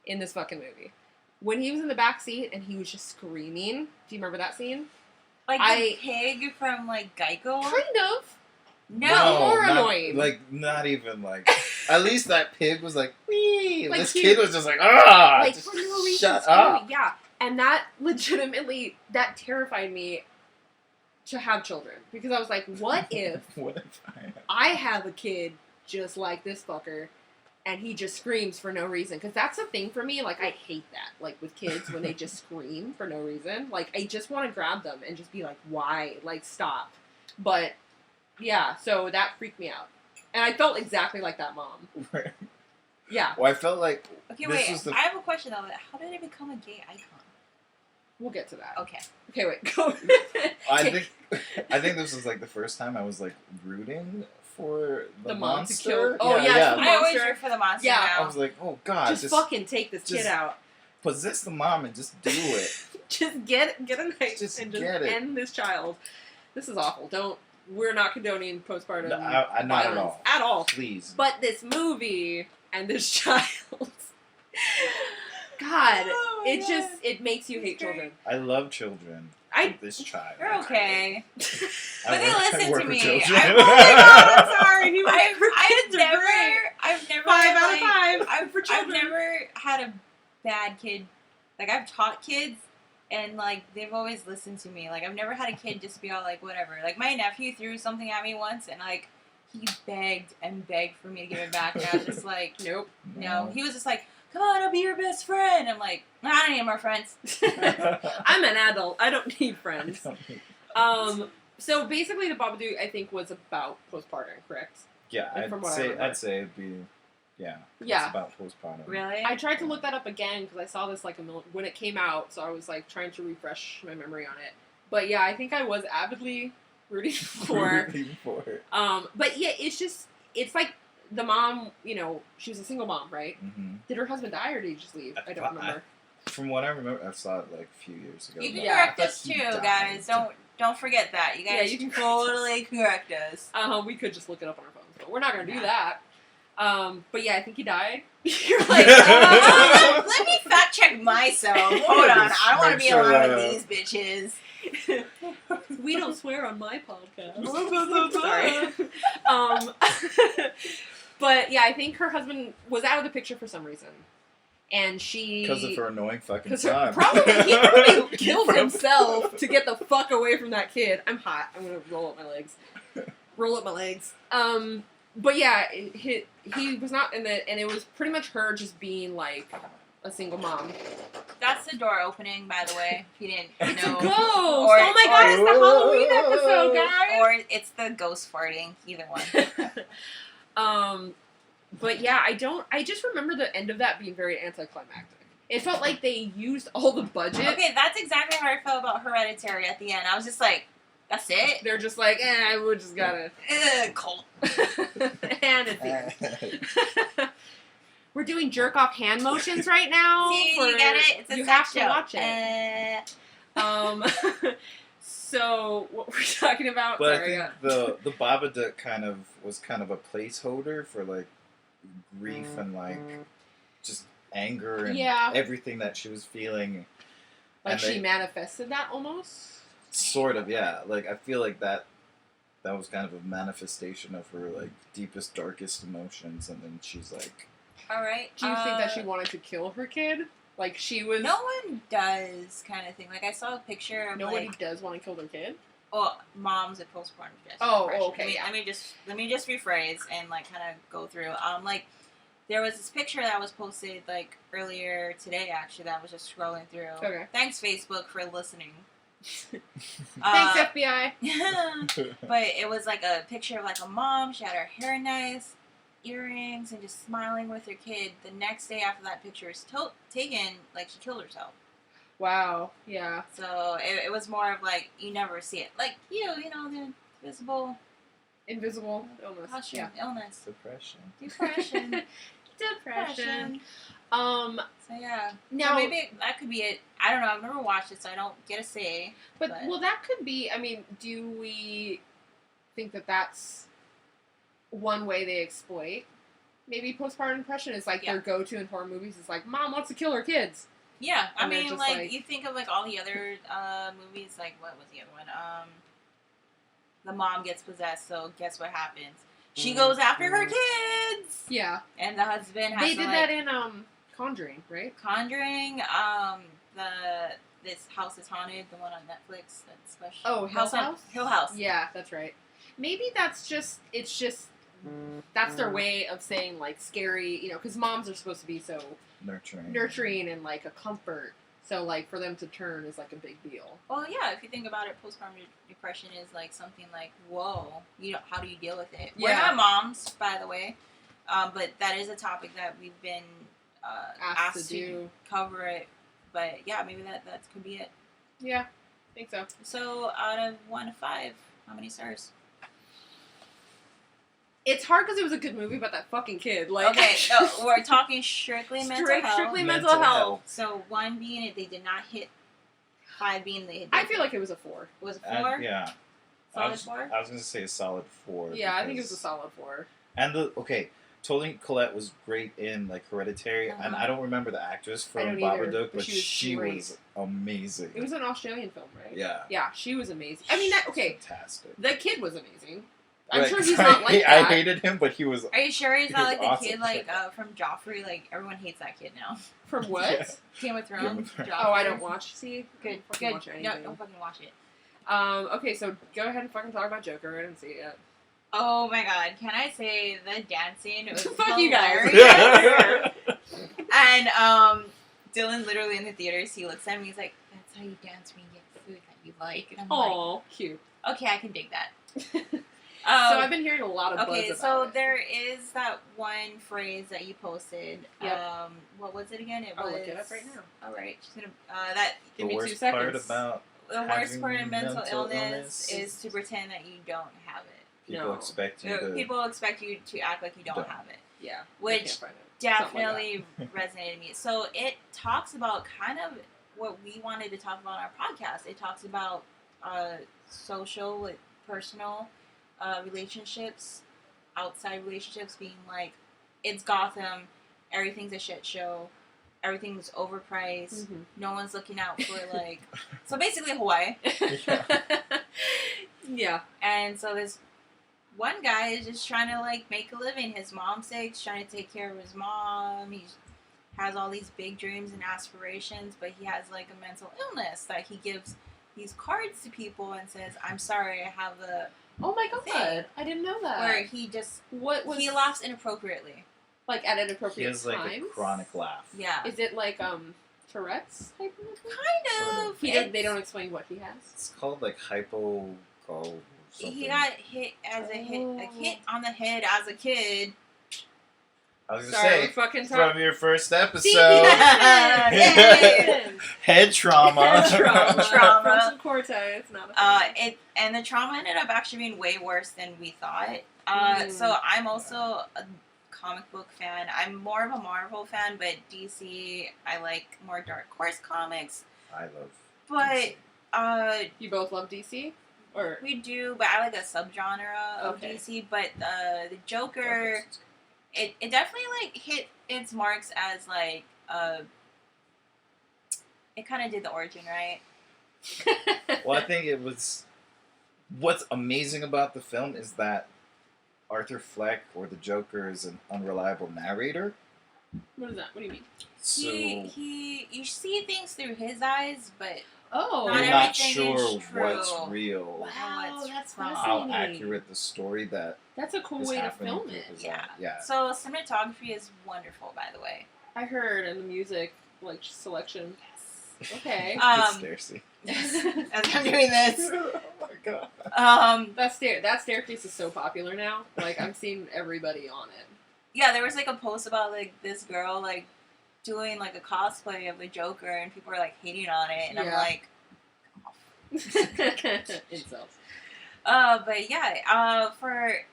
Speaker 2: in this fucking movie, when he was in the back seat and he was just screaming, do you remember that scene?
Speaker 1: Like the pig from like Geico?
Speaker 2: Kind of.
Speaker 1: No,
Speaker 2: more
Speaker 3: not,
Speaker 2: annoying.
Speaker 3: Like, not even like. At least that pig was like, wee.
Speaker 2: Like
Speaker 3: this kid was just like, ah.
Speaker 2: Like,
Speaker 3: just
Speaker 2: for no reason.
Speaker 3: shut up.
Speaker 2: Yeah. And that legitimately, that terrified me to have children. Because I was like, what if I have a kid just like this fucker and he just screams for no reason? Because that's a thing for me. Like, I hate that. Like, with kids, when they just scream for no reason. Like, I just want to grab them and just be like, why? Like, stop. But, yeah, so that freaked me out. And I felt exactly like that mom.
Speaker 3: Right.
Speaker 2: Yeah.
Speaker 3: Well, I felt like.
Speaker 1: Okay, wait. I have a question though. How did it become a gay icon?
Speaker 2: We'll get to that.
Speaker 1: Okay.
Speaker 2: Okay, wait. Go.
Speaker 3: I think this was like the first time I was like rooting for the monster.
Speaker 2: Oh yeah,
Speaker 1: I always root for the monster.
Speaker 2: Yeah,
Speaker 1: now.
Speaker 3: I was like, oh god,
Speaker 2: just fucking take this kid out.
Speaker 3: Possess the mom and just do it.
Speaker 2: Just get a knife
Speaker 3: just
Speaker 2: and
Speaker 3: get
Speaker 2: just
Speaker 3: it.
Speaker 2: end this child. This is awful. We're not condoning postpartum
Speaker 3: not
Speaker 2: violence
Speaker 3: at
Speaker 2: all.
Speaker 3: Please.
Speaker 2: But this movie and this child, God, it makes you hate children.
Speaker 3: I love children. this child.
Speaker 1: You're okay. But they
Speaker 3: I
Speaker 1: listen
Speaker 3: work
Speaker 1: to
Speaker 3: with
Speaker 1: me.
Speaker 3: children.
Speaker 2: Oh my god, I'm sorry. He was
Speaker 1: I've never
Speaker 2: 5 out of
Speaker 1: like,
Speaker 2: 5 for
Speaker 1: I've
Speaker 2: children.
Speaker 1: never had a bad kid. Like, I've taught kids, and, like, they've always listened to me. Like, I've never had a kid just be all, like, whatever. Like, my nephew threw something at me once, and, like, he begged and begged for me to give it back, and I was just like,
Speaker 2: Nope.
Speaker 1: no. He was just like, come on, I'll be your best friend. I'm like, I don't need more friends.
Speaker 2: I'm an adult. I don't need friends. So basically, the Babadook, I think, was about postpartum, correct?
Speaker 3: Yeah, I'd say it'd be, yeah.
Speaker 2: Yeah.
Speaker 3: It's about postpartum.
Speaker 1: Really?
Speaker 2: I tried to look that up again because I saw this like when it came out, so I was like trying to refresh my memory on it. But yeah, I think I was avidly rooting for. But yeah, it's like the mom. You know, she was a single mom, right?
Speaker 3: Mm-hmm.
Speaker 2: Did her husband die or did he just leave? I don't remember.
Speaker 3: From what I remember, I saw it like a few years ago.
Speaker 1: You can
Speaker 2: Yeah,
Speaker 1: correct us too, guys. Don't forget that. You guys
Speaker 2: you can
Speaker 1: totally correct us.
Speaker 2: We could just look it up on our phones, but we're not gonna do that. But yeah, I think he died.
Speaker 1: You're like, let me fact check myself. Hold on, I don't want to be alone with these bitches.
Speaker 2: We don't swear on my podcast. Sorry. But yeah, I think her husband was out of the picture for some reason. And
Speaker 3: because of her annoying fucking
Speaker 2: he
Speaker 3: son.
Speaker 2: probably killed himself to get the fuck away from that kid. I'm hot. I'm gonna roll up my legs. But yeah, he was not in the, and it was pretty much her just being like a single mom.
Speaker 1: That's the door opening, by the way. If you didn't
Speaker 2: It's
Speaker 1: know.
Speaker 2: a ghost. Oh my god, it's the Halloween episode, guys.
Speaker 1: Or it's the ghost farting. Either one.
Speaker 2: But yeah, I just remember the end of that being very anticlimactic. It felt like they used all the budget.
Speaker 1: Okay, that's exactly how I felt about Hereditary at the end. I was just like, that's it?
Speaker 2: They're just like, we just gotta...
Speaker 1: Cult.
Speaker 2: And it's We're doing jerk-off hand motions right now.
Speaker 1: See, you get it? It's a
Speaker 2: you
Speaker 1: sex
Speaker 2: have to watch it. So, what we're talking about...
Speaker 3: But
Speaker 2: Sorry,
Speaker 3: I think the Babadook was kind of a placeholder for, like, grief and, like, just anger and everything that she was feeling.
Speaker 2: Like, she manifested that almost?
Speaker 3: Sort of, yeah. Like, I feel like that was kind of a manifestation of her, like, deepest, darkest emotions, and then she's like...
Speaker 1: Alright.
Speaker 2: Do you think that she wanted to kill her kid? Like, she was...
Speaker 1: No one does, kind of thing. Like, I saw a picture of,
Speaker 2: Nobody does want to kill their kid?
Speaker 1: Well, moms at postpartum depression.
Speaker 2: Oh, okay.
Speaker 1: Let me just rephrase and, like, kind of go through. Like, there was this picture that was posted, like, earlier today, actually, that I was just scrolling through.
Speaker 2: Okay.
Speaker 1: Thanks, Facebook, for listening.
Speaker 2: Thanks, FBI.
Speaker 1: But it was, like, a picture of, like, a mom. She had her hair nice, earrings, and just smiling with her kid. The next day after that picture was taken, like, she killed herself.
Speaker 2: Wow. Yeah.
Speaker 1: So it was more of like you never see it, like you know the invisible
Speaker 2: illness.
Speaker 1: Illness.
Speaker 3: Depression.
Speaker 1: Depression.
Speaker 2: So
Speaker 1: yeah.
Speaker 2: Now
Speaker 1: so maybe that could be it. I don't know. I've never watched it, so I don't get a say.
Speaker 2: But well, that could be. I mean, do we think that that's one way they exploit? Maybe postpartum depression is like their go-to in horror movies. Is like, mom wants to kill her kids.
Speaker 1: Yeah, I
Speaker 2: And
Speaker 1: mean, like you think of like all the other movies. Like what was the other one? The mom gets possessed, so guess what happens? She goes after her kids.
Speaker 2: Yeah,
Speaker 1: and the husband has
Speaker 2: They did that in Conjuring, right?
Speaker 1: Conjuring. This House is Haunted, the one on Netflix. That's special.
Speaker 2: Oh,
Speaker 1: Hill House.
Speaker 2: Yeah, that's right. Maybe that's just that's their way of saying like scary, you know, because moms are supposed to be so nurturing and like a comfort. So like for them to turn is like a big deal.
Speaker 1: Well, yeah, if you think about it, postpartum depression is like something like, whoa, how do you deal with it?
Speaker 2: Yeah.
Speaker 1: We're not moms, by the way, but that is a topic that we've been asked to cover it. But yeah, maybe that could be it.
Speaker 2: Yeah, I think so.
Speaker 1: So out of 1 to 5, how many stars?
Speaker 2: It's hard because it was a good movie about that fucking kid. Like,
Speaker 1: okay, no, we're talking strictly mental health.
Speaker 2: Strictly mental health.
Speaker 1: So 1 being they did not hit. 5 being they hit.
Speaker 2: I feel like it was a 4.
Speaker 1: Was it 4?
Speaker 3: Yeah.
Speaker 1: Solid 4?
Speaker 3: I was going to say a solid 4.
Speaker 2: Yeah, I think it was a solid 4.
Speaker 3: And Toni Collette was great in like Hereditary, and I don't remember the actress from Babadook, but she was amazing.
Speaker 2: It was an Australian film, right? Yeah, she was amazing. I mean,
Speaker 3: fantastic.
Speaker 2: The kid was amazing. I'm sure he's not like that.
Speaker 3: I hated him, but he was.
Speaker 1: Are you sure he's not like the
Speaker 3: awesome.
Speaker 1: kid from Joffrey? Like everyone hates that kid now.
Speaker 2: From what?
Speaker 3: Yeah.
Speaker 1: Game of Thrones.
Speaker 2: Oh, I don't watch. See,
Speaker 1: good.
Speaker 2: Watch
Speaker 1: No, don't fucking watch it.
Speaker 2: Okay, so go ahead and fucking talk about Joker. I didn't see it yet.
Speaker 1: Oh my god! Can I say the dancing was
Speaker 2: Fuck you guys.
Speaker 1: And Dylan literally in the theaters, he looks at me. He's like, "That's how you dance when you get food that you like." And I'm like,
Speaker 2: cute.
Speaker 1: Okay, I can dig that.
Speaker 2: So I've been hearing a lot of buzz about it.
Speaker 1: So there is that one phrase that you posted.
Speaker 2: Yep.
Speaker 1: What was it again?
Speaker 2: I'll look it up right now.
Speaker 1: All right, she's gonna
Speaker 2: give me 2 seconds.
Speaker 1: The worst part of mental illness is to pretend that you don't have it.
Speaker 3: People expect you
Speaker 1: to act like you don't have it.
Speaker 2: Yeah.
Speaker 1: Which definitely resonated with me. So it talks about kind of what we wanted to talk about on our podcast. It talks about social, personal relationships, outside relationships being like, it's Gotham, everything's a shit show, everything's overpriced, no one's looking out for like, so basically Hawaii.
Speaker 2: Yeah.
Speaker 1: And so this one guy is just trying to like make a living. His mom's sick, he's trying to take care of his mom, he has all these big dreams and aspirations, but he has like a mental illness that he gives these cards to people and says, "I'm sorry, I have a."
Speaker 2: Oh my god! I didn't know that.
Speaker 1: Where he just he laughs inappropriately,
Speaker 2: like at inappropriate
Speaker 3: times. He has like a chronic laugh.
Speaker 1: Yeah.
Speaker 2: Is it like Tourette's type of thing?
Speaker 1: Kind of.
Speaker 2: They don't explain what he has.
Speaker 3: It's called like hypo.
Speaker 1: He got hit as a hit on the head as a kid.
Speaker 3: I was gonna say, from your first episode, head trauma.
Speaker 1: Trauma.
Speaker 2: Frontal cortex, not
Speaker 1: and the trauma ended up actually being way worse than we thought. So I'm also a comic book fan. I'm more of a Marvel fan, but DC, I like more Dark Horse comics.
Speaker 3: I love
Speaker 1: DC.
Speaker 2: You both love DC? Or
Speaker 1: we do, but I like a subgenre of DC. But the Joker... It definitely, like, hit its marks as, like, it kind of did the origin, right?
Speaker 3: Well, I think it was... What's amazing about the film is that Arthur Fleck, or the Joker, is an unreliable narrator.
Speaker 2: What is that? What do you mean?
Speaker 3: So,
Speaker 1: you see things through his eyes, but
Speaker 3: you're not sure what's real.
Speaker 2: Wow, that's fascinating.
Speaker 3: How accurate the story
Speaker 2: That's a cool way to film it.
Speaker 1: Yeah. So cinematography is wonderful, by the way.
Speaker 2: I heard, and the music selection.
Speaker 1: Yes.
Speaker 2: Okay.
Speaker 3: Conspiracy.
Speaker 1: As I'm doing this.
Speaker 3: Oh my god.
Speaker 2: That staircase is so popular now. Like I'm seeing everybody on it.
Speaker 1: Yeah, there was like a post about like this girl like doing like a cosplay of the Joker, and people were like hating on it, and I'm like,
Speaker 2: incels.
Speaker 1: But yeah, for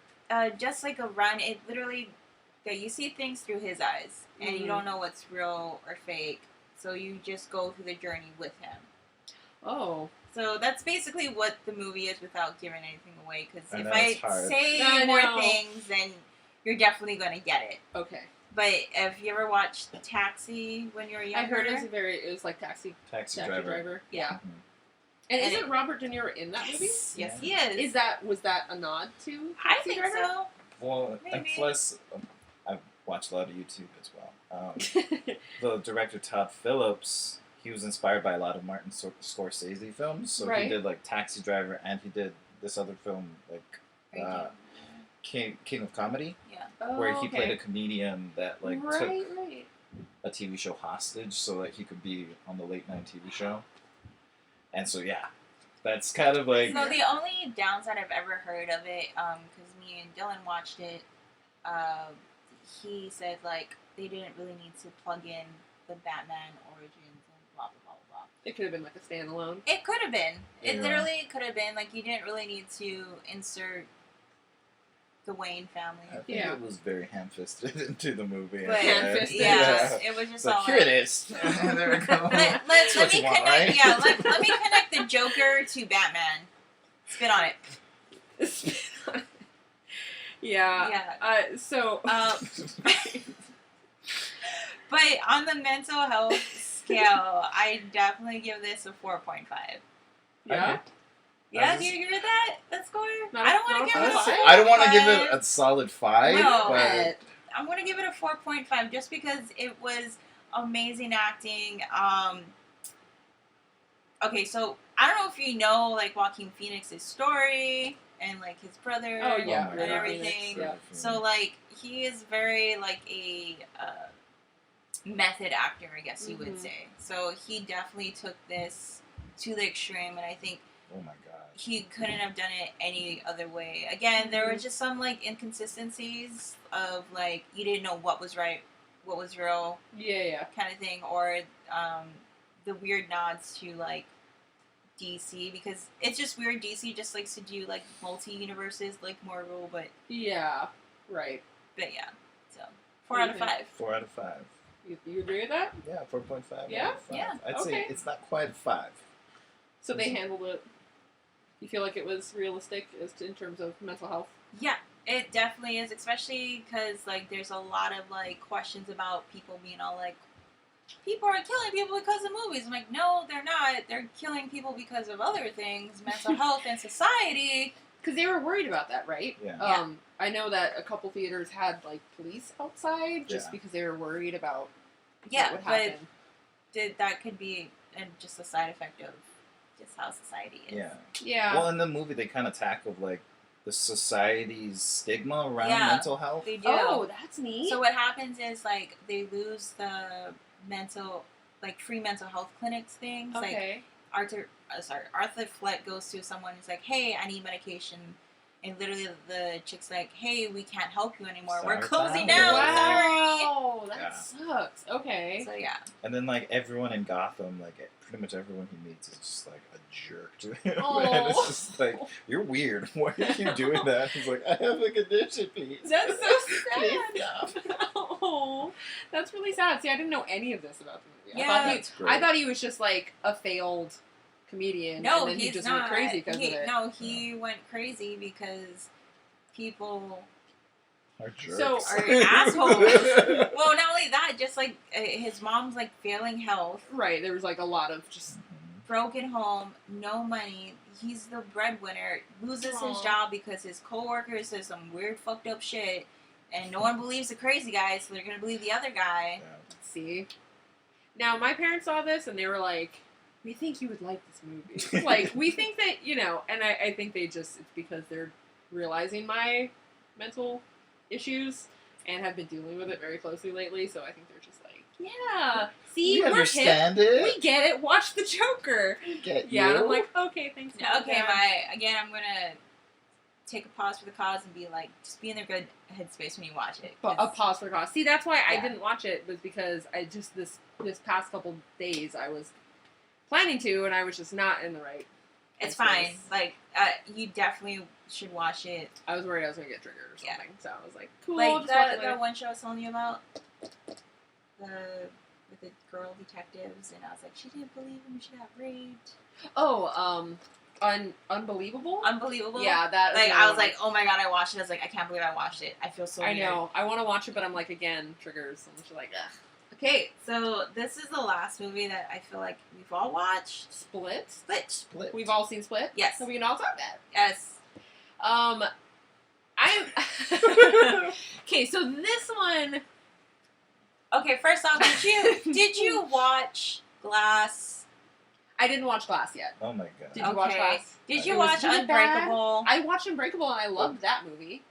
Speaker 1: just like a run, it literally you see things through his eyes, and you don't know what's real or fake, so you just go through the journey with him.
Speaker 2: Oh.
Speaker 1: So that's basically what the movie is without giving anything away, because if I say more things, then you're definitely going to get it.
Speaker 2: Okay.
Speaker 1: But if you ever watched Taxi when you were younger?
Speaker 2: I heard it was like Taxi Driver. Yeah.
Speaker 1: Mm-hmm.
Speaker 2: And isn't Robert De Niro in that movie?
Speaker 1: Yes, he is.
Speaker 2: Was that a nod to
Speaker 1: I think so.
Speaker 3: Well, and plus, I've watched a lot of YouTube as well. The director Todd Phillips, he was inspired by a lot of Martin Scorsese films. So he did like Taxi Driver, and he did this other film like King of Comedy.
Speaker 1: Yeah.
Speaker 3: Where he played a comedian that took a TV show hostage so that he could be on the late night TV show. And so that's kind of like.
Speaker 1: So the only downside I've ever heard of it, because me and Dylan watched it, he said like they didn't really need to plug in the Batman origins and blah blah blah blah.
Speaker 2: It could have been like a standalone.
Speaker 1: It could have been. It literally could have been like you didn't really need to insert the Wayne family.
Speaker 3: I think it was very ham-fisted into the movie.
Speaker 1: But, it was just all
Speaker 3: here it is. There we go.
Speaker 1: Let me connect. Right? Yeah, let me connect the Joker to Batman. Spit on it.
Speaker 2: Yeah.
Speaker 1: But on the mental health scale, I definitely give this a 4.5.
Speaker 2: Yeah.
Speaker 1: Yeah, do you agree with that? That score? I don't want to give it a 5.
Speaker 3: I don't want to give it a solid 5.
Speaker 1: No,
Speaker 3: but
Speaker 1: I'm going to give it a 4.5 just because it was amazing acting. Okay, so I don't know if you know like Joaquin Phoenix's story and like his brother and everything. Yeah. So like he is very like a method actor, I guess you would say. So he definitely took this to the extreme, and I think
Speaker 3: oh my god,
Speaker 1: he couldn't have done it any other way. Again, there were just some like inconsistencies of like you didn't know what was right, what was real, kind of thing, or the weird nods to like DC, because it's just weird. DC just likes to do like multi-universes like Marvel, but
Speaker 2: Right.
Speaker 1: But yeah, so 4 out of 5.
Speaker 3: 4 out of 5.
Speaker 2: You agree with that?
Speaker 3: Yeah, 4.5.
Speaker 2: Yeah,
Speaker 1: yeah.
Speaker 3: I'd say it's not quite a 5.
Speaker 2: So they handled it. You feel like it was realistic in terms of mental health?
Speaker 1: Yeah, it definitely is, especially because like there's a lot of like questions about people being all like, people are killing people because of movies. I'm like, no, they're not. They're killing people because of other things, mental health and society.
Speaker 2: Because they were worried about that, right?
Speaker 3: Yeah.
Speaker 2: I know that a couple theaters had like police outside just because they were worried about what would happen.
Speaker 1: But that could be just a side effect of just how society is.
Speaker 3: Yeah.
Speaker 2: Yeah.
Speaker 3: Well, in the movie, they kind of tackled like the society's stigma around mental health.
Speaker 1: They do.
Speaker 2: Oh, that's neat.
Speaker 1: So what happens is like they lose the free mental health clinics things.
Speaker 2: Okay.
Speaker 1: Like Arthur Fleck goes to someone who's like, hey, I need medication. And literally the chick's like, hey, we can't help you anymore.
Speaker 3: Sorry,
Speaker 1: We're closing down.
Speaker 2: Wow, that sucks. Okay.
Speaker 1: So yeah.
Speaker 3: And then like everyone in Gotham, like pretty much everyone he meets is just like a jerk to him.
Speaker 2: Oh.
Speaker 3: And it's just like, you're weird. Why are you doing that? He's like, I have a condition, Pete.
Speaker 2: That's so sad.
Speaker 3: Please stop.
Speaker 2: Oh, that's really sad. See, I didn't know any of this about the movie.
Speaker 1: Yeah,
Speaker 2: I thought he was just like a failed comedian.
Speaker 1: No,
Speaker 2: and then
Speaker 1: he's
Speaker 2: he just
Speaker 1: not.
Speaker 2: went crazy because of it.
Speaker 1: No, he went crazy because people
Speaker 3: are jerks.
Speaker 1: are assholes. Well, not only that, just like his mom's like failing health.
Speaker 2: Right, there was like a lot of just
Speaker 1: broken home, no money. He's the breadwinner, loses his job because his coworker says some weird fucked up shit, and no one believes the crazy guy, so they're gonna believe the other guy.
Speaker 3: Yeah.
Speaker 2: See? Now, my parents saw this, and they were like, we think you would like this movie. Like, we think that, and I think it's because they're realizing my mental issues and have been dealing with it very closely lately, so I think they're just like, yeah, see,
Speaker 3: we understand it.
Speaker 2: We get it. Watch the Joker.
Speaker 3: We get
Speaker 2: yeah,
Speaker 3: you.
Speaker 2: and I'm like, okay, thanks.
Speaker 1: Okay, again, I'm gonna take a pause for the cause and be like, just be in a good headspace when you watch it.
Speaker 2: But a pause for the cause. See, that's why I didn't watch it, was because I just this past couple days I was planning to, and I was just not in the right.
Speaker 1: It's fine. Like, you definitely should watch it.
Speaker 2: I was worried I was gonna get triggered or something, so I was like, cool.
Speaker 1: Like the one show I was telling you about, with the girl detectives, and I was like, she didn't believe him, she got raped.
Speaker 2: Oh, Unbelievable?
Speaker 1: Unbelievable?
Speaker 2: Yeah, that.
Speaker 1: Like, I was like, oh my god, I watched it. I was like, I can't believe I watched it. I feel so weird.
Speaker 2: I know. I want to watch it, but I'm like, again, triggers. I'm just like, ugh.
Speaker 1: Okay, so this is the last movie that I feel like we've all watched.
Speaker 2: Split.
Speaker 3: Split.
Speaker 2: We've all seen Split?
Speaker 1: Yes.
Speaker 2: So we can all talk that.
Speaker 1: Yes.
Speaker 2: Okay, so this one.
Speaker 1: Okay, first off, did you watch Glass?
Speaker 2: I didn't watch Glass yet.
Speaker 3: Oh my god.
Speaker 2: Did you watch Glass?
Speaker 1: Did you watch Unbreakable?
Speaker 2: I watched Unbreakable and I loved that movie.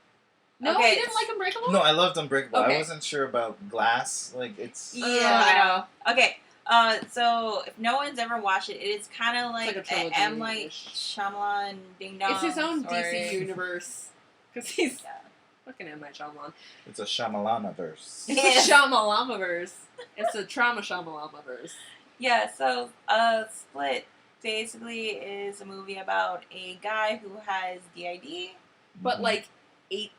Speaker 2: No,
Speaker 1: okay.
Speaker 2: you didn't like Unbreakable?
Speaker 3: No, I loved Unbreakable.
Speaker 2: Okay.
Speaker 3: I wasn't sure about Glass. Like, it's...
Speaker 1: Yeah, I know. Okay, so if no one's ever watched it, it is kind of like
Speaker 2: a trilogy.
Speaker 1: M. Night Shyamalan Ding Dong.
Speaker 2: It's his own DC universe. Because he's fucking M. Night Shyamalan.
Speaker 3: It's a Shyamalana-verse.
Speaker 2: It's a Shyamalama-verse. It's a trauma Shyamalama-verse.
Speaker 1: Yeah, so Split basically is a movie about a guy who has DID.
Speaker 2: But like it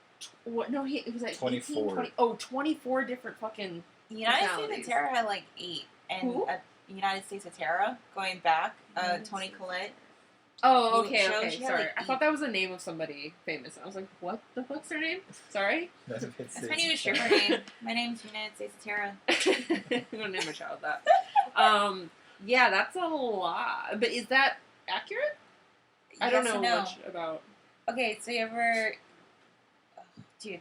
Speaker 2: was like
Speaker 3: 24.
Speaker 2: 24 different fucking
Speaker 1: United States of Terror had like 8. And United States of Terror, going back, Toni Collette.
Speaker 2: Oh, okay, sorry.
Speaker 1: Like
Speaker 2: I thought that was the name of somebody famous. I was like, what the fuck's their name? Sorry?
Speaker 1: That's my new stripper name. My name's United States of Terror.
Speaker 2: I'm gonna name my child that. Yeah, that's a lot. But is that accurate? I don't know much about.
Speaker 1: Okay, so you ever, dude,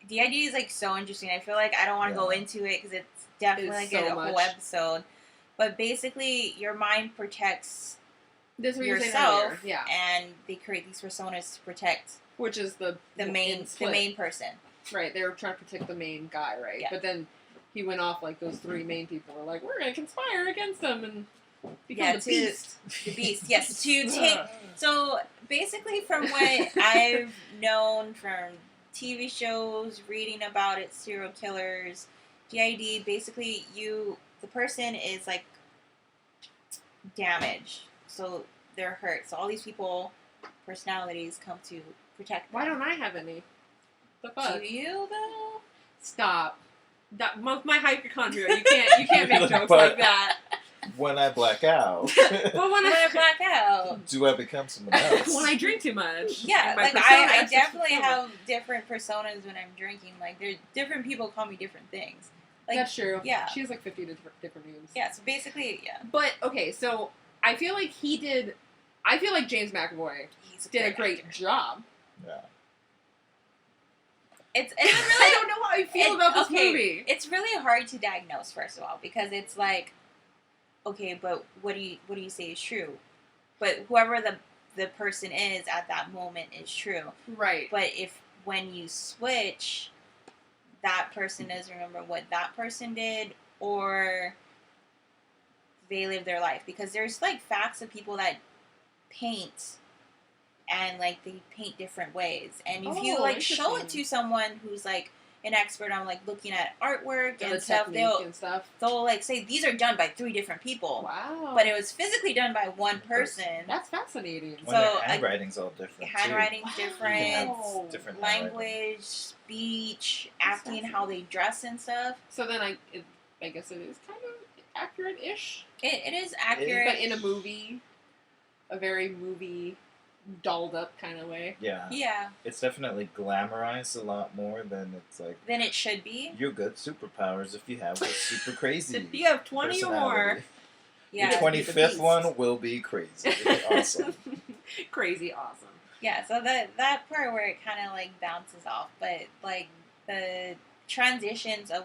Speaker 1: DID is like so interesting. I feel like I don't want to go into it because it's definitely like a whole episode. But basically, your mind protects yourself, and they create these personas to protect,
Speaker 2: which is the
Speaker 1: main person.
Speaker 2: Right, they were trying to protect the main guy, right?
Speaker 1: Yeah.
Speaker 2: But then he went off like those three main people were like, we're going to conspire against them and become the beast.
Speaker 1: The beast, yes. To take. So basically, from what I've known from TV shows, reading about it, serial killers, DID, basically the person is like damaged. So they're hurt. So all these people, personalities, come to protect them.
Speaker 2: Why don't I have any? The fuck?
Speaker 1: Do you though?
Speaker 2: Stop. My hypochondria. You can't make jokes like that.
Speaker 3: When I black out.
Speaker 1: But when I black out,
Speaker 3: do I become someone else?
Speaker 2: When I drink too much.
Speaker 1: Yeah, like I definitely have different personas when I'm drinking. Like there's different people call me different things. Like,
Speaker 2: that's true.
Speaker 1: Yeah.
Speaker 2: She has like 50 different names.
Speaker 1: Yeah, so basically, yeah.
Speaker 2: But okay, so I feel like James McAvoy did a great job.
Speaker 3: Yeah.
Speaker 1: It's really,
Speaker 2: I don't know how I feel about this movie.
Speaker 1: It's really hard to diagnose, first of all, because it's like, okay, but what do you say is true? But whoever the person is at that moment is true.
Speaker 2: Right.
Speaker 1: But when you switch, that person doesn't remember what that person did, or they live their life. Because there's like facts of people that paint, and like they paint different ways. And if you like show it to someone who's like an expert on like looking at artwork and stuff, they'll like say these are done by 3 different people.
Speaker 2: Wow.
Speaker 1: But it was physically done by one person.
Speaker 2: That's fascinating.
Speaker 3: When so their handwriting's all different.
Speaker 1: Handwriting's different.
Speaker 3: Wow. Different
Speaker 1: language, speech, acting, how they dress and stuff.
Speaker 2: So then I guess it is kind of accurate-ish.
Speaker 1: It is accurate.
Speaker 2: But in a very movie dolled up kind of way.
Speaker 3: Yeah.
Speaker 1: Yeah.
Speaker 3: It's definitely glamorized a lot more than it's like.
Speaker 1: Than it should be.
Speaker 3: You get superpowers if you have a super crazy.
Speaker 2: If you have 20 or more.
Speaker 3: Yeah. The 25th one will be crazy. Awesome.
Speaker 2: Crazy awesome.
Speaker 1: Yeah. So that part where it kind of like bounces off, but like the transitions of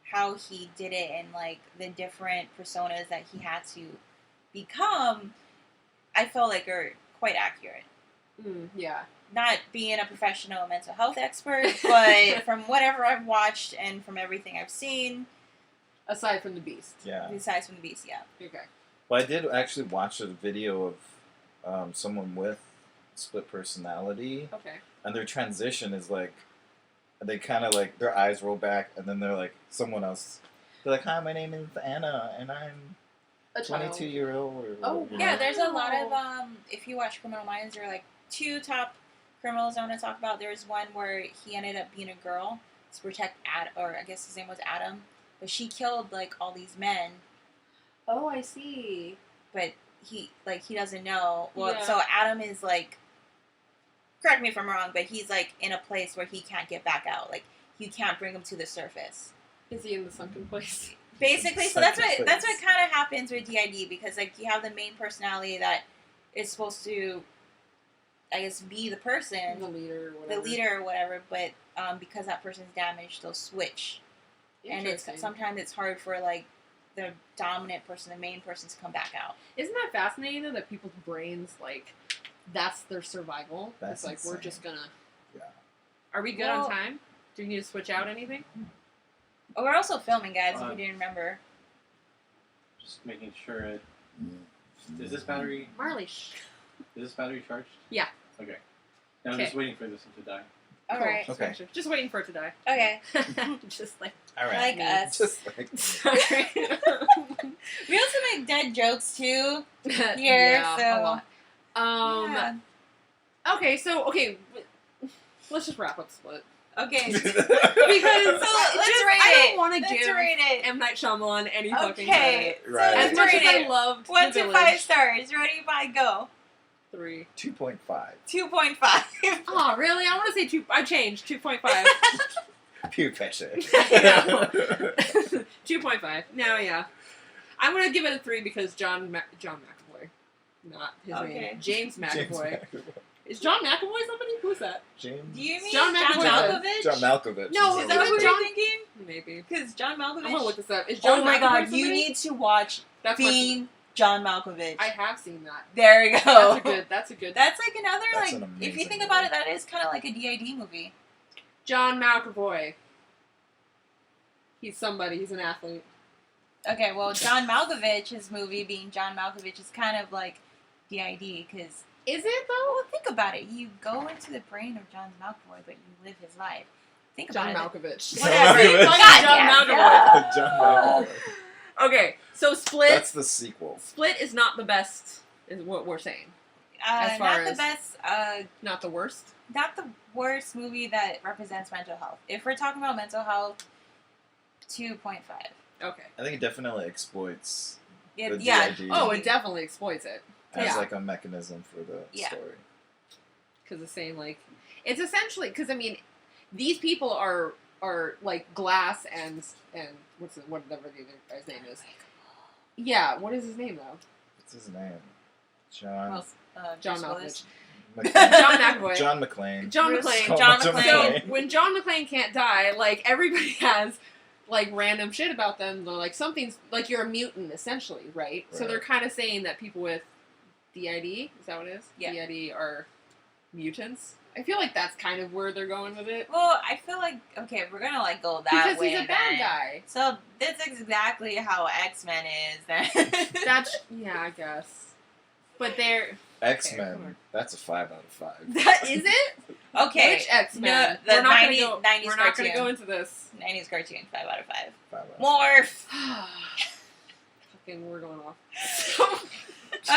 Speaker 1: how he did it and like the different personas that he had to become, I felt like are quite accurate.
Speaker 2: Yeah.
Speaker 1: Not being a professional mental health expert, but from whatever I've watched and from everything I've seen.
Speaker 2: Aside from the Beast.
Speaker 3: Yeah.
Speaker 1: Besides from the Beast, yeah.
Speaker 2: Okay.
Speaker 3: Well, I did actually watch a video of someone with split personality.
Speaker 2: Okay.
Speaker 3: And their transition is like, they kind of like, their eyes roll back, and then they're like, someone else. They're like, hi, my name is Anna, and I'm a 22-year-old.
Speaker 2: Oh,
Speaker 1: yeah, there's a lot of, if you watch Criminal Minds, there are like 2 top criminals I want to talk about. There's one where he ended up being a girl to protect or I guess his name was Adam, but she killed like all these men.
Speaker 2: Oh, I see.
Speaker 1: But he doesn't know. Well, so Adam is like, correct me if I'm wrong, but he's like in a place where he can't get back out. Like, you can't bring him to the surface.
Speaker 2: Is he in the sunken place?
Speaker 1: Basically, so that's what kind of happens with DID, because like you have the main personality that is supposed to, I guess, be the person,
Speaker 2: the leader or
Speaker 1: whatever. But because that person's damaged, they'll switch, and sometimes it's hard for like the dominant person, the main person, to come back out.
Speaker 2: Isn't that fascinating though, that people's brains like that's their survival?
Speaker 3: That's
Speaker 2: it's like
Speaker 3: insane.
Speaker 2: We're just gonna.
Speaker 3: Yeah.
Speaker 2: Are we good on time? Do we need to switch out anything?
Speaker 1: Oh, we're also filming, guys, if you didn't remember.
Speaker 4: Just making sure it... Is this battery...
Speaker 2: Marley,
Speaker 4: Is this battery charged?
Speaker 2: Yeah.
Speaker 4: Okay. Now I'm just waiting for this one to die.
Speaker 1: Alright.
Speaker 3: Okay.
Speaker 2: Just waiting for it to die.
Speaker 1: Okay.
Speaker 2: Just like...
Speaker 3: Alright.
Speaker 1: Like us.
Speaker 3: Just like...
Speaker 2: Sorry.
Speaker 1: We also make dead jokes, too, here,
Speaker 2: yeah,
Speaker 1: so...
Speaker 2: a lot. Okay, so, let's just wrap up Split.
Speaker 1: Okay.
Speaker 2: Because
Speaker 1: let's rate
Speaker 2: I don't want to give
Speaker 1: rate it.
Speaker 2: M. Night Shyamalan any fucking credit.
Speaker 3: Right.
Speaker 2: As much as I loved
Speaker 1: 1
Speaker 2: The
Speaker 1: to
Speaker 2: Village.
Speaker 1: 5 stars. Ready, by go.
Speaker 2: 3.
Speaker 3: 2.5.
Speaker 1: 2.5.
Speaker 2: Oh, really? I want to say 2. I changed. 2.5.
Speaker 3: Peer pressure.
Speaker 2: 2.5. No, yeah. I'm going to give it a 3 because John McAvoy. Not his name. James McAvoy.
Speaker 3: James McAvoy.
Speaker 2: Is John McAvoy somebody? Who's that?
Speaker 3: James.
Speaker 1: Do you mean
Speaker 2: John
Speaker 1: Malkovich?
Speaker 3: John Malkovich.
Speaker 2: No,
Speaker 1: is that what
Speaker 2: John...
Speaker 1: you're thinking?
Speaker 2: Maybe.
Speaker 1: Because John Malkovich.
Speaker 2: I'm gonna look this up. Is John
Speaker 1: oh my
Speaker 2: McAvoy
Speaker 1: god,
Speaker 2: somebody?
Speaker 1: you need to watch Being John Malkovich.
Speaker 2: I have seen that.
Speaker 1: There we go.
Speaker 2: That's a good.
Speaker 1: That's like another
Speaker 3: That's
Speaker 1: like.
Speaker 3: an
Speaker 1: If you think
Speaker 3: amazing
Speaker 1: about
Speaker 3: movie.
Speaker 1: it, that is kind of like a DID movie.
Speaker 2: John McAvoy. He's somebody. He's an athlete.
Speaker 1: Okay, well, John Malkovich's movie, Being John Malkovich, is kind of like DID because.
Speaker 2: Is it though?
Speaker 1: Well, think about it. You go into the brain of John Malkovich, but you live his life. Think about
Speaker 2: John
Speaker 1: it.
Speaker 2: Malkovich.
Speaker 1: Whatever.
Speaker 2: John Malkovich.
Speaker 3: John Malkovich.
Speaker 2: Okay, so Split.
Speaker 3: That's the sequel.
Speaker 2: Split is not the best, is what we're saying. As far
Speaker 1: not
Speaker 2: as
Speaker 1: the best.
Speaker 2: not the worst.
Speaker 1: Not the worst movie that represents mental health. If we're talking about mental health, 2.5.
Speaker 2: Okay.
Speaker 3: I think it definitely exploits
Speaker 1: Yeah.
Speaker 3: the
Speaker 1: Yeah.
Speaker 3: DID
Speaker 2: Oh, it definitely exploits it.
Speaker 3: as
Speaker 2: yeah.
Speaker 3: like a mechanism for the story.
Speaker 2: Because it's saying like it's essentially because I mean these people are like Glass and whatever the other guy's name is. Yeah, what is his name though?
Speaker 3: What's his name? John.
Speaker 2: John Malkovich.
Speaker 3: John
Speaker 2: McAvoy.
Speaker 3: John McClane.
Speaker 2: John
Speaker 1: Bruce.
Speaker 2: McClane.
Speaker 1: John
Speaker 3: John
Speaker 1: McClane.
Speaker 2: So when John McClane can't die, like everybody has like random shit about them. They're like something's like you're a mutant essentially, right? So they're kind of saying that people with DID, is that what it is?
Speaker 1: Yeah.
Speaker 2: DID are mutants. I feel like that's kind of where they're going with it.
Speaker 1: Well, I feel like okay, if we're gonna like go that
Speaker 2: Because
Speaker 1: way.
Speaker 2: he's a bad
Speaker 1: then-
Speaker 2: guy.
Speaker 1: So that's exactly how X-Men is. Then
Speaker 2: That's yeah, I guess. But they're
Speaker 3: X-Men.
Speaker 2: Okay,
Speaker 3: That's a 5 out of 5.
Speaker 2: that is it.
Speaker 1: okay.
Speaker 2: Which X-Men?
Speaker 1: No, the
Speaker 2: we're not
Speaker 1: 90s
Speaker 2: gonna go.
Speaker 1: 90s
Speaker 2: We're not gonna
Speaker 1: cartoon.
Speaker 2: go into this.
Speaker 1: 90s cartoon, 5 out of 5.
Speaker 3: 5 out of 5.
Speaker 1: Morph.
Speaker 2: Fucking, we're going off.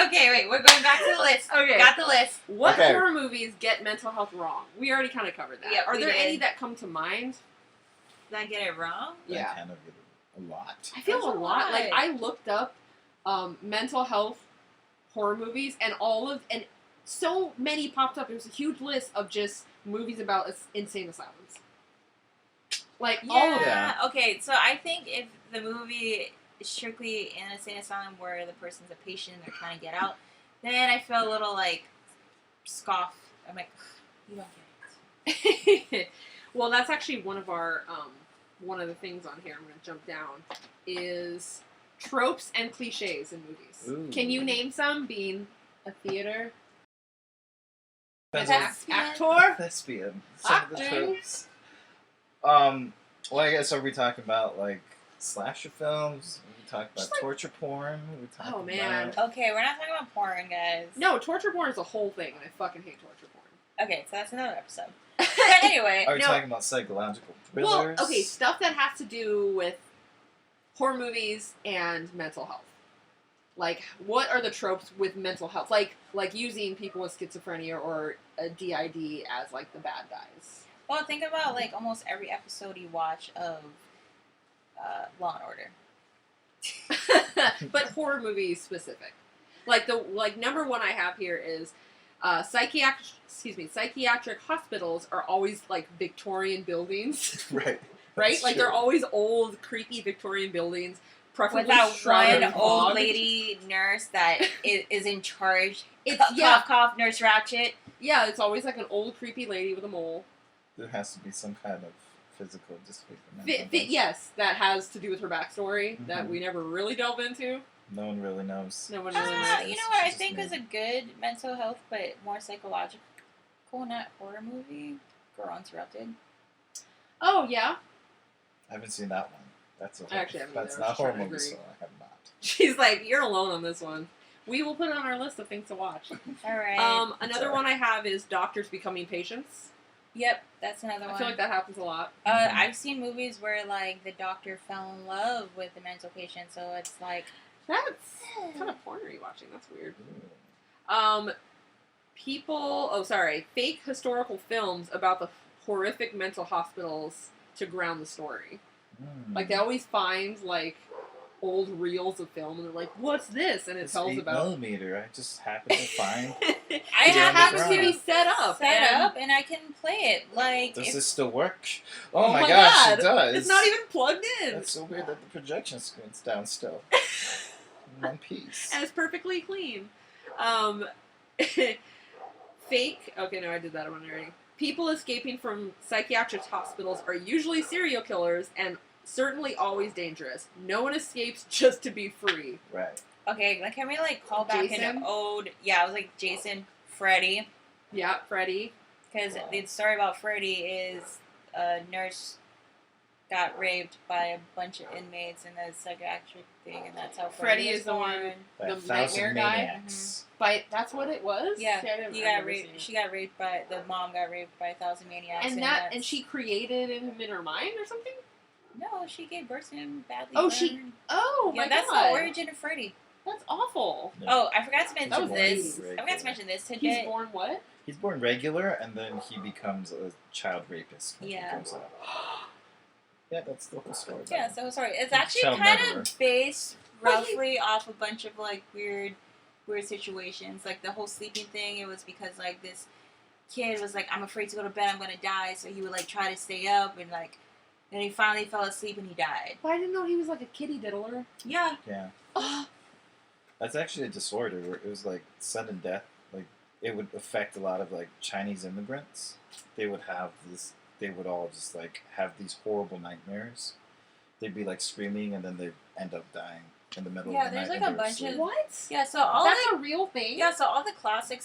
Speaker 1: Okay, wait, we're going back to the list.
Speaker 2: Okay.
Speaker 1: Got the list.
Speaker 2: What
Speaker 3: Okay.
Speaker 2: horror movies get mental health wrong? We already kind of covered that.
Speaker 1: Yeah,
Speaker 2: Are
Speaker 1: we
Speaker 2: there
Speaker 1: did.
Speaker 2: any that come to mind?
Speaker 1: Did I get it wrong?
Speaker 2: Yeah.
Speaker 3: I kind of get a lot.
Speaker 2: I feel
Speaker 1: That's
Speaker 2: a
Speaker 1: a
Speaker 2: lot. Like
Speaker 1: lot.
Speaker 2: I looked up mental health horror movies, and so many popped up. It was a huge list of just movies about insane asylums. Like all of them.
Speaker 3: Yeah.
Speaker 1: Okay, so I think if the movie is strictly in an insane asylum where the person's a patient and they're trying to get out, then I feel a little like scoff. I'm like, you don't get it.
Speaker 2: Well, that's actually one of our one of the things on here. I'm going to jump down is tropes and cliches in movies.
Speaker 3: Ooh.
Speaker 2: Can you name some? Being a theater
Speaker 3: Depends
Speaker 1: Thespian?
Speaker 2: actor.
Speaker 3: Thespian. Some of the
Speaker 2: Acting?
Speaker 3: tropes. Well, I guess are we talking about like slasher films? Are we talking about torture porn? Are we talking
Speaker 2: Oh, man.
Speaker 3: about...
Speaker 1: Okay, we're not talking about porn, guys.
Speaker 2: No, torture porn is a whole thing, and I fucking hate torture porn.
Speaker 1: Okay, so that's another episode. But anyway,
Speaker 3: Are we
Speaker 2: No.
Speaker 3: talking about psychological
Speaker 2: Well,
Speaker 3: thrillers?
Speaker 2: okay, stuff that has to do with horror movies and mental health. Like, what are the tropes with mental health? Like using people with schizophrenia or a DID as like the bad guys.
Speaker 1: well, think about like almost every episode you watch of Law and Order.
Speaker 2: But horror movies specific. Like number one I have here is psychiatric hospitals are always like Victorian buildings.
Speaker 3: Right.
Speaker 2: Right?
Speaker 3: That's
Speaker 2: Like
Speaker 3: true.
Speaker 2: they're always old, creepy Victorian buildings. Preferably
Speaker 1: With that
Speaker 2: shrouded
Speaker 1: one
Speaker 2: in
Speaker 1: old
Speaker 2: fog.
Speaker 1: lady nurse that is in charge.
Speaker 2: It's
Speaker 1: Cough, cough, Nurse Ratchet.
Speaker 2: Yeah, it's always like an old creepy lady with a mole.
Speaker 3: There has to be some kind of physical disfigurement.
Speaker 2: Yes, that has to do with her backstory that
Speaker 3: Mhm.
Speaker 2: we never really delve into.
Speaker 3: No one really knows.
Speaker 2: No one really knows.
Speaker 1: You know what I
Speaker 3: Just
Speaker 1: think
Speaker 3: me.
Speaker 1: is a good mental health, but more psychological, not horror movie? Girl Interrupted.
Speaker 2: Oh yeah,
Speaker 3: I haven't seen that one. That's a
Speaker 2: I actually haven't
Speaker 3: that's
Speaker 2: either. I
Speaker 3: not
Speaker 2: was
Speaker 3: horror
Speaker 2: trying to
Speaker 3: movie,
Speaker 2: agree.
Speaker 3: so I have not.
Speaker 2: she's like, you're alone on this one. We will put it on our list of things to watch.
Speaker 1: All right.
Speaker 2: Another
Speaker 3: Sorry.
Speaker 2: one I have is doctors becoming patients.
Speaker 1: Yep, that's another one.
Speaker 2: I feel like that happens a lot.
Speaker 3: Mhm.
Speaker 1: I've seen movies where like the doctor fell in love with the mental patient, so it's like
Speaker 2: That's kind of porn are you watching? That's weird.
Speaker 3: Ooh.
Speaker 2: Fake historical films about the horrific mental hospitals to ground the story.
Speaker 3: Mm.
Speaker 2: Like they always find like old reels of film and they're like, "What's this?" And it
Speaker 3: It's
Speaker 2: tells
Speaker 3: 8
Speaker 2: about.
Speaker 3: millimeter. I just happened to find.
Speaker 2: It
Speaker 1: I
Speaker 2: just
Speaker 1: have
Speaker 2: happens
Speaker 3: it
Speaker 2: to be set up.
Speaker 1: and I can play it. Like
Speaker 3: Does
Speaker 1: if-
Speaker 3: this still work?
Speaker 2: Oh
Speaker 3: Oh, my
Speaker 2: my
Speaker 3: gosh,
Speaker 2: God.
Speaker 3: it does.
Speaker 2: It's not even plugged in.
Speaker 3: That's so weird that the projection screen's down still. In one piece.
Speaker 2: And it's perfectly clean. Fake. Okay, no, I did that one already. People escaping from psychiatric hospitals are usually serial killers and certainly always dangerous. No one escapes just to be free.
Speaker 3: Right.
Speaker 1: Okay, like, can we, like, call back an old... Yeah, I was like, Jason, Freddy.
Speaker 2: Yeah, Freddy.
Speaker 1: Because the story about Freddy is a nurse got raped by a bunch of inmates in a psychiatric thing, and that's how Freddy
Speaker 2: is the one,
Speaker 3: the
Speaker 2: nightmare guy.
Speaker 3: Mm-hmm.
Speaker 2: But that's what it was.
Speaker 1: Yeah, he got raped. She got raped by the mom. Got raped by 1,000 maniacs,
Speaker 2: and she created him in her mind or something.
Speaker 1: No, she gave birth to him badly.
Speaker 2: Burned.
Speaker 1: Yeah, that's the origin of Freddy.
Speaker 2: That's awful.
Speaker 3: No.
Speaker 1: Oh, I forgot to mention this.
Speaker 3: I
Speaker 1: forgot to mention this tidbit.
Speaker 2: He's born what?
Speaker 3: He's born regular, and then he becomes a child rapist.
Speaker 1: Yeah.
Speaker 3: Yeah, that's the whole story.
Speaker 1: Yeah, so sorry. It's actually kind of based roughly off a bunch of like weird situations. Like the whole sleeping thing, it was because like this kid was like, I'm afraid to go to bed, I'm gonna die, so he would like try to stay up and like then he finally fell asleep and he died.
Speaker 2: But I didn't know he was like a kitty diddler.
Speaker 1: Yeah.
Speaker 3: Yeah. That's actually a disorder where it was like sudden death. Like it would affect a lot of like Chinese immigrants. They would have this. They would all just like have these horrible nightmares. They'd be like screaming and then they'd end up dying in the middle of the night.
Speaker 1: Yeah, there's like a bunch of
Speaker 2: what?
Speaker 1: Yeah, so all
Speaker 2: that's a real thing.
Speaker 1: Yeah, so all the classic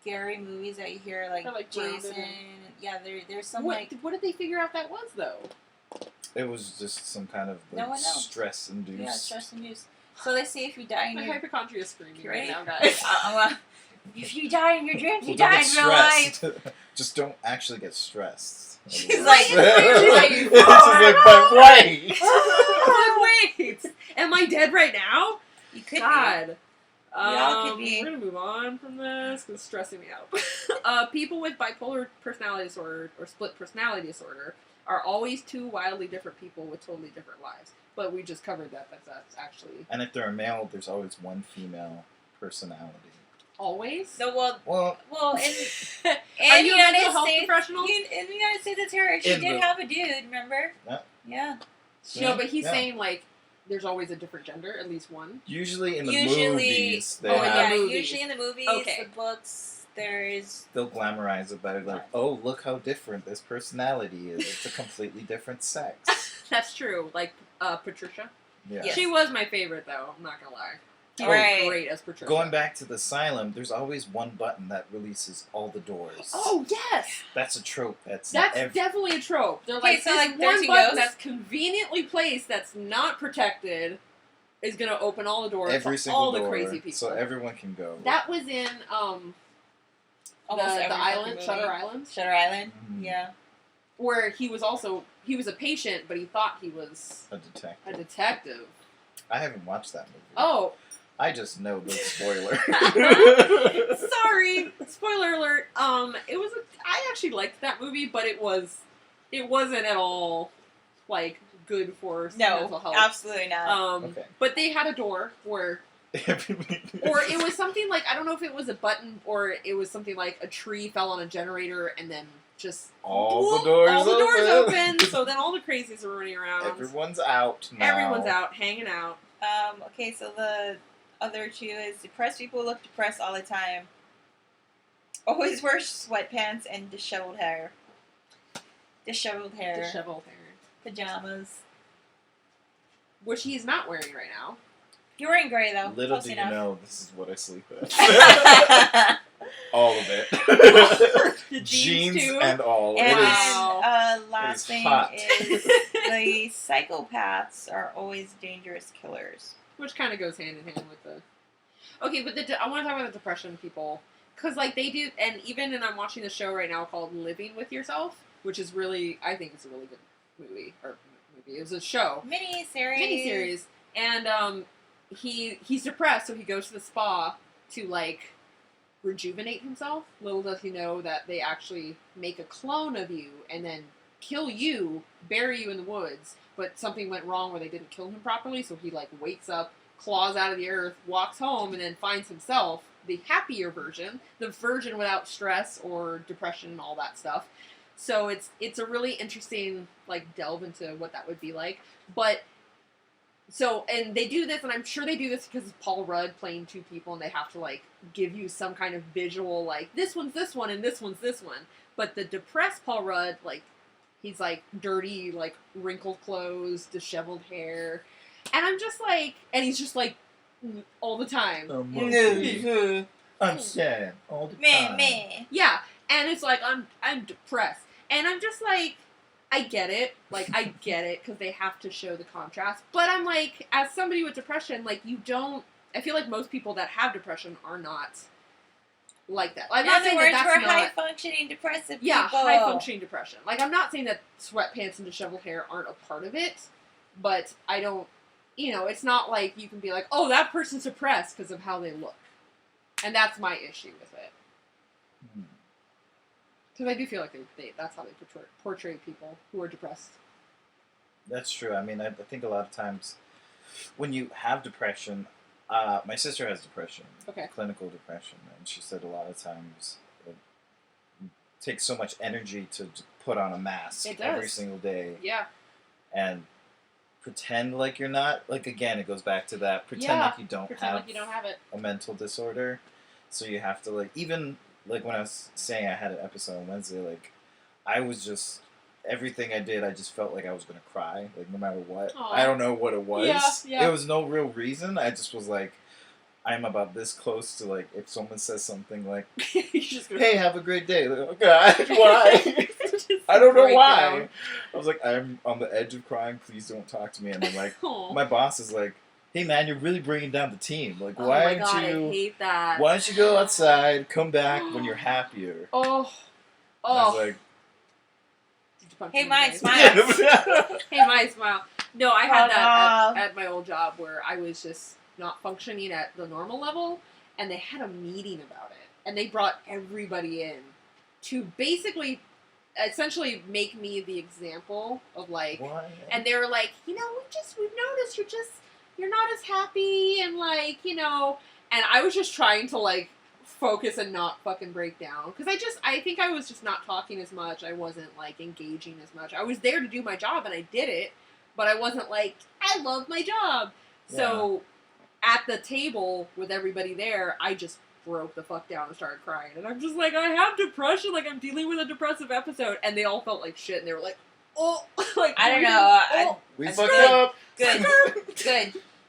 Speaker 1: scary movies that you hear, like Jason. Yeah, there's some
Speaker 2: what did they figure out that was though?
Speaker 3: It was just some kind of like, stress induced.
Speaker 1: Yeah, stress induced. So they say if you die in
Speaker 2: my
Speaker 1: your
Speaker 2: hypochondria is screaming right now, guys.
Speaker 1: If you die in your dreams, you die in real life.
Speaker 3: Just don't actually get stressed.
Speaker 1: She's like,
Speaker 3: but wait.
Speaker 2: Wait, am I dead right now?
Speaker 1: You could
Speaker 2: God.
Speaker 1: be. Y'all could be.
Speaker 2: We're gonna move on from this because it's stressing me out. People with bipolar personality disorder or split personality disorder are always two wildly different people with totally different lives. But we just covered that. That's actually.
Speaker 3: And if they're a male, there's always one female personality.
Speaker 2: Always?
Speaker 1: No, well, in
Speaker 2: are you a
Speaker 1: United
Speaker 2: mental health
Speaker 1: States,
Speaker 2: professional?
Speaker 1: In the United States, it's her. She did have a dude, remember?
Speaker 3: Yeah.
Speaker 2: No, but he's saying like there's always a different gender, at least one.
Speaker 3: Usually in the movies, they
Speaker 1: usually in the movies, the books,
Speaker 3: they'll glamorize it by like, oh, look how different this personality is. It's a completely different sex.
Speaker 2: That's true. Like Patricia.
Speaker 3: Yeah.
Speaker 1: Yes.
Speaker 2: She was my favorite, though. I'm not gonna lie. She was great as Patricia.
Speaker 3: Going back to the asylum, there's always one button that releases all the doors.
Speaker 2: Oh, yes!
Speaker 3: That's a trope. That's
Speaker 2: definitely a trope. They're like,
Speaker 1: so
Speaker 2: this
Speaker 1: like
Speaker 2: one button that's conveniently placed, that's not protected, is going to open all the doors to all the crazy people.
Speaker 3: So everyone can go.
Speaker 2: That was in the island, Shutter Island.
Speaker 1: Shutter Island,
Speaker 3: mm-hmm.
Speaker 1: Yeah.
Speaker 2: Where he was a patient, but he thought he was
Speaker 3: a detective. I haven't watched that movie.
Speaker 2: Oh.
Speaker 3: I just know the spoiler.
Speaker 2: Sorry, spoiler alert. I actually liked that movie, but it wasn't at all like good for mental health.
Speaker 1: Absolutely not.
Speaker 3: Okay.
Speaker 2: But they had a door where, or it was something like I don't know if it was a button or it was something like a tree fell on a generator and then just
Speaker 3: all the doors
Speaker 2: open. So then all the crazies are running around.
Speaker 3: Everyone's out now.
Speaker 2: Everyone's out, hanging out.
Speaker 1: Okay, so the other two is depressed people look depressed all the time. Always wear sweatpants and disheveled hair. Pajamas.
Speaker 2: Which he's not wearing right now.
Speaker 1: You're wearing gray though.
Speaker 3: Little do you know, this is what I sleep in. All of it.
Speaker 2: The
Speaker 3: jeans
Speaker 2: too?
Speaker 3: And all.
Speaker 1: And
Speaker 3: then,
Speaker 1: last thing
Speaker 3: hot.
Speaker 1: is the psychopaths are always dangerous killers.
Speaker 2: Which kind of goes hand in hand with the... Okay, but I want to talk about the depression people. Because, like, they do... And I'm watching a show right now called Living With Yourself, which is really... I think it's a really good movie. It was a show. Miniseries. And he's depressed, so he goes to the spa to, like, rejuvenate himself. Little does he know that they actually make a clone of you and then kill you, bury you in the woods, but something went wrong where they didn't kill him properly, so he like wakes up, claws out of the earth, walks home, and then finds himself the happier version, the version without stress or depression and all that stuff. So it's a really interesting like delve into what that would be like. But So, and they do this, and I'm sure they do this because it's Paul Rudd playing two people, and they have to, like, give you some kind of visual, like, this one's this one, and this one's this one. But the depressed Paul Rudd, like, he's, like, dirty, like, wrinkled clothes, disheveled hair. And I'm just like, and he's just like, all the time.
Speaker 3: I'm sad all the time.
Speaker 2: Yeah, and it's like, I'm depressed. And I'm just like, I get it. Like, I get it, because they have to show the contrast. But I'm like, as somebody with depression, like, you don't... I feel like most people that have depression are not like that. I'm not saying that's
Speaker 1: we're high-functioning depressive people.
Speaker 2: Yeah, high-functioning depression. Like, I'm not saying that sweatpants and disheveled hair aren't a part of it, but I don't... You know, it's not like you can be like, oh, that person's depressed because of how they look. And that's my issue with it. Because I do feel like that's how they portray people who are depressed.
Speaker 3: That's true. I mean, I think a lot of times when you have depression, my sister has depression, clinical depression, and she said a lot of times it takes so much energy to put on a mask every single day.
Speaker 2: Yeah.
Speaker 3: And pretend like you're not, like, again, it goes back to that, pretend like you don't have
Speaker 2: it.
Speaker 3: A mental disorder. So you have to, like, even... Like, when I was saying I had an episode on Wednesday, like, I was just... Everything I did, I just felt like I was going to cry. Like, no matter what. Aww. I don't know what it was. Yeah. It was no real reason. I just was like, I'm about this close to, like, if someone says something like, hey, have a great day. Like, oh, God, why? I don't know why. Down. I was like, I'm on the edge of crying. Please don't talk to me. And then, like, my boss is like, hey man, you're really bringing down the team. Like, why don't you?
Speaker 2: I hate that.
Speaker 3: Why don't you go outside, come back when you're happier?
Speaker 2: Oh.
Speaker 3: And I was
Speaker 1: like, hey, Mike, smile.
Speaker 2: Hey, Mike, smile. No, I had that at my old job where I was just not functioning at the normal level, and they had a meeting about it, and they brought everybody in to basically, essentially make me the example of, like, what? And they were like, you know, we've noticed you're not as happy, and, like, you know, and I was just trying to, like, focus and not fucking break down, because I think I was just not talking as much, I wasn't, like, engaging as much, I was there to do my job, and I did it, but I wasn't like, I love my job, so, at the table, with everybody there, I just broke the fuck down and started crying, and I'm just like, I have depression, like, I'm dealing with a depressive episode, and they all felt like shit, and they were like, oh, like,
Speaker 1: I don't know,
Speaker 3: we fucked up.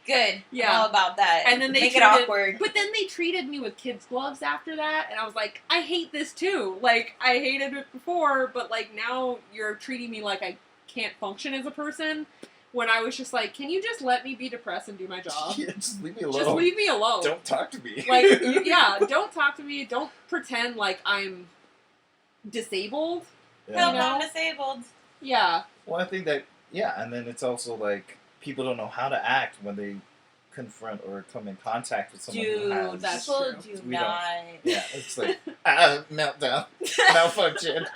Speaker 1: Good. Yeah. I'm all about that.
Speaker 2: And then they
Speaker 1: make it awkward.
Speaker 2: But then they treated me with kids' gloves after that, and I was like, I hate this too. Like, I hated it before, but, like, now you're treating me like I can't function as a person. When I was just like, can you just let me be depressed and do my job?
Speaker 3: Yeah, just leave me alone.
Speaker 2: Just leave me alone.
Speaker 3: Don't talk to me.
Speaker 2: Like, yeah, don't talk to me. Don't pretend like I'm disabled.
Speaker 1: Yeah. Help, I'm disabled.
Speaker 2: Yeah.
Speaker 3: Well, I think that, and then it's also like, people don't know how to act when they confront or come in contact with someone who has...
Speaker 2: That's
Speaker 1: people
Speaker 2: true.
Speaker 1: do not.
Speaker 3: Yeah, it's like, meltdown, malfunction.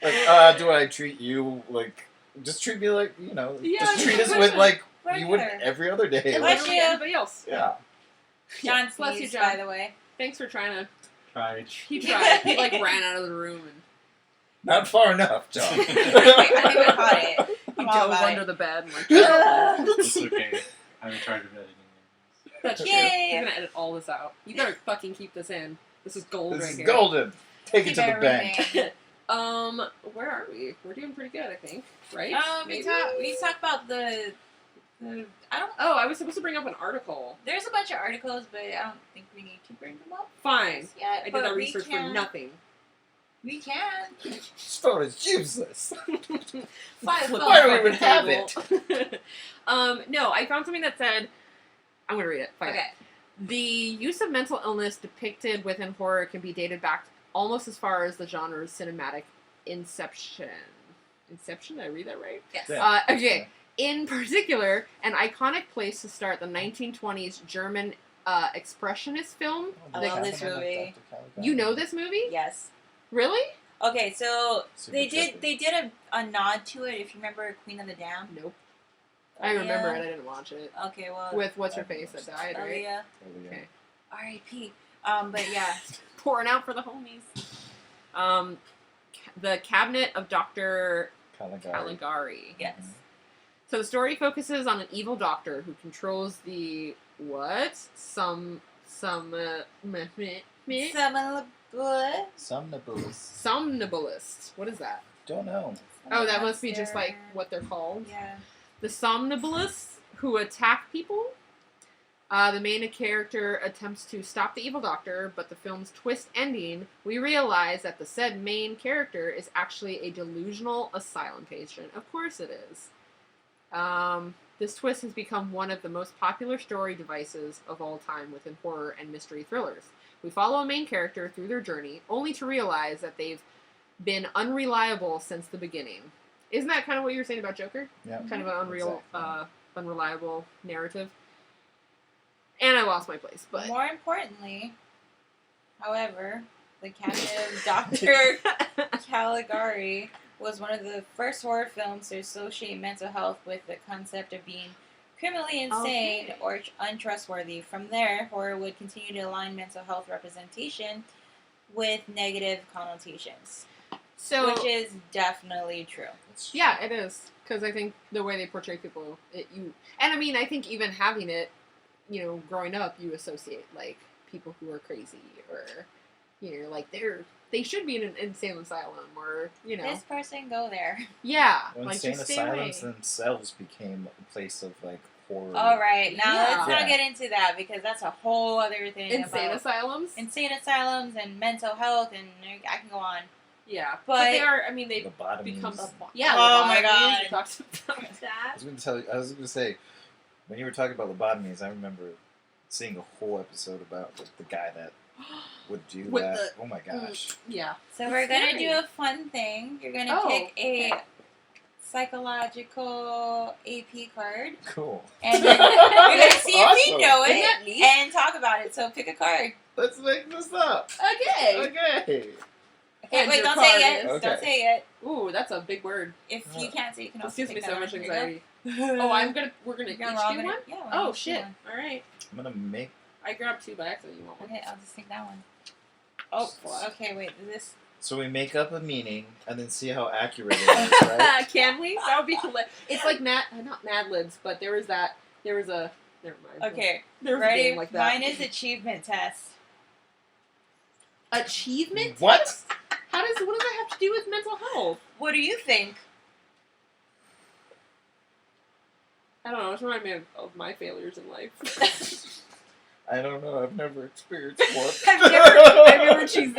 Speaker 3: Like, do I treat you like... Just treat me like, you know, just treat us with, like, you would every other day.
Speaker 1: Like
Speaker 2: everybody else.
Speaker 3: Yeah.
Speaker 1: John, bless you, John, by the way.
Speaker 2: Thanks for trying to...
Speaker 4: Tried.
Speaker 2: He tried. He, like, ran out of the room and...
Speaker 3: Not far enough, John.
Speaker 1: I think we caught it.
Speaker 2: He dove under the bed and, like...
Speaker 4: It's okay. I'm in charge of editing.
Speaker 2: That's true. You're gonna edit all this out. You better fucking keep this in. This is gold
Speaker 3: This
Speaker 2: right
Speaker 3: is
Speaker 2: here.
Speaker 3: golden. Take it to the bank.
Speaker 2: Where are we? We're doing pretty good, I think. Right?
Speaker 1: We talk about the
Speaker 2: I was supposed to bring up an article.
Speaker 1: There's a bunch of articles, but I don't think we need to bring them up.
Speaker 2: Fine.
Speaker 1: Yeah,
Speaker 2: I did that research for nothing.
Speaker 1: We can.
Speaker 3: This phone is useless.
Speaker 2: Why
Speaker 3: do we even have it?
Speaker 2: No, I found something that said, I'm going to read it. Fine.
Speaker 1: Okay.
Speaker 2: The use of mental illness depicted within horror can be dated back almost as far as the genre's cinematic inception. Inception? Did I read that right?
Speaker 1: Yes.
Speaker 2: Okay. In particular, an iconic place to start the 1920s German expressionist film.
Speaker 1: I love this movie.
Speaker 2: You know this movie?
Speaker 1: Yes.
Speaker 2: Really?
Speaker 1: Okay, so they did a nod to it. If you remember Queen of the Dam.
Speaker 2: Nope. I remember it. I didn't watch it.
Speaker 1: Okay, well.
Speaker 2: With what's her face that died, right?
Speaker 1: Yeah.
Speaker 2: Okay.
Speaker 1: R.I.P. But yeah.
Speaker 2: Pouring out for the homies. The Cabinet of Dr.
Speaker 3: Caligari.
Speaker 1: Yes.
Speaker 2: So the story focuses on an evil doctor who controls the what? Somnambulist. What is that?
Speaker 3: Don't know.
Speaker 2: Oh, that must be just like what they're called.
Speaker 1: Yeah.
Speaker 2: The somnambulists who attack people. The main character attempts to stop the evil doctor, but the film's twist ending, we realize that the said main character is actually a delusional asylum patient. Of course it is. This twist has become one of the most popular story devices of all time within horror and mystery thrillers. We follow a main character through their journey, only to realize that they've been unreliable since the beginning. Isn't that kind of what you were saying about Joker?
Speaker 3: Yeah.
Speaker 2: Kind of an unreliable narrative. And I lost my place, but...
Speaker 1: More importantly, however, the captive Dr. Caligari was one of the first horror films to associate mental health with the concept of being criminally insane or untrustworthy. From there, horror would continue to align mental health representation with negative connotations. Which is definitely true.
Speaker 2: Yeah, it is. Because I think the way they portray people, and I mean, I think even having it, growing up, you associate, like, people who are crazy, or, like, they should be in an insane asylum, or,
Speaker 1: This person, go there.
Speaker 2: Yeah.
Speaker 3: Well,
Speaker 2: like,
Speaker 3: insane asylums themselves became a place of, like, horror.
Speaker 1: All right, now let's not get into that, because that's a whole other thing.
Speaker 2: Insane asylums?
Speaker 1: Insane asylums and mental health, and I can go on.
Speaker 2: Yeah. But they are, I mean, they become... Yeah,
Speaker 1: oh my god.
Speaker 2: We talked about that.
Speaker 3: I was going to say, when you were talking about lobotomies, I remember seeing a whole episode about the guy that would do that. Oh my gosh.
Speaker 2: Yeah.
Speaker 1: So we're going to do a fun thing. You're going to pick a psychological AP card.
Speaker 3: Cool.
Speaker 1: And you're going to see if you know it and talk about it. So pick a card.
Speaker 3: Let's make this up.
Speaker 2: Okay.
Speaker 1: Okay, wait, don't say it yet.
Speaker 3: Okay.
Speaker 1: Don't say it.
Speaker 2: Ooh, that's a big word.
Speaker 1: If you can't say it, you can also
Speaker 2: This gives me
Speaker 1: pick
Speaker 2: so much
Speaker 1: one.
Speaker 2: anxiety. We're gonna each do one?
Speaker 1: Yeah,
Speaker 2: oh, shit. Alright.
Speaker 3: I'm going to make...
Speaker 2: I grabbed two by accident. You want one?
Speaker 1: Okay, I'll just take that one. Oh, okay, wait. This...
Speaker 3: So we make up a meaning and then see how accurate it is, right?
Speaker 2: Can we? That would be hilarious. It's like not Mad Libs, but there was a... Never mind.
Speaker 1: Okay,
Speaker 2: there was
Speaker 1: ready?
Speaker 2: A game like that.
Speaker 1: Mine is achievement test.
Speaker 2: Achievement?
Speaker 3: What?
Speaker 2: What does that have to do with mental health?
Speaker 1: What do you think?
Speaker 2: I don't know. It's reminding me of my failures in life.
Speaker 3: I don't know. I've never experienced one.
Speaker 1: I've never
Speaker 2: achieved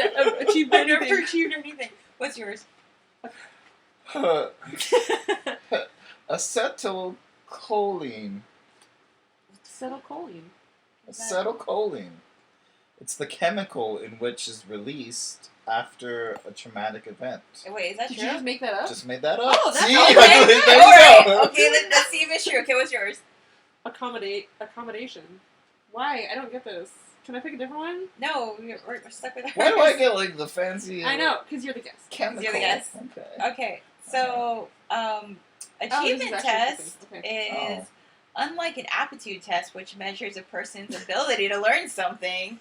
Speaker 1: anything. What's yours?
Speaker 3: Acetylcholine.
Speaker 2: Acetylcholine.
Speaker 3: Acetylcholine. It's the chemical in which is released after a traumatic event.
Speaker 1: Wait, is that
Speaker 2: Did
Speaker 1: true?
Speaker 2: you just make that up?
Speaker 3: Just made that up.
Speaker 2: Oh, that's
Speaker 3: See?
Speaker 2: okay.
Speaker 3: There you
Speaker 1: Alright,
Speaker 3: go.
Speaker 1: okay, let's see if it's true. Okay, what's yours?
Speaker 2: Accommodation. Why? I don't get this. Can I pick a different one?
Speaker 1: No, we're stuck with ours.
Speaker 3: Why do I get like the fancy?
Speaker 2: I know, because you're the guest.
Speaker 3: Chemical.
Speaker 1: You're the guest. Okay, so achievement test is unlike an aptitude test, which measures a person's ability to learn something.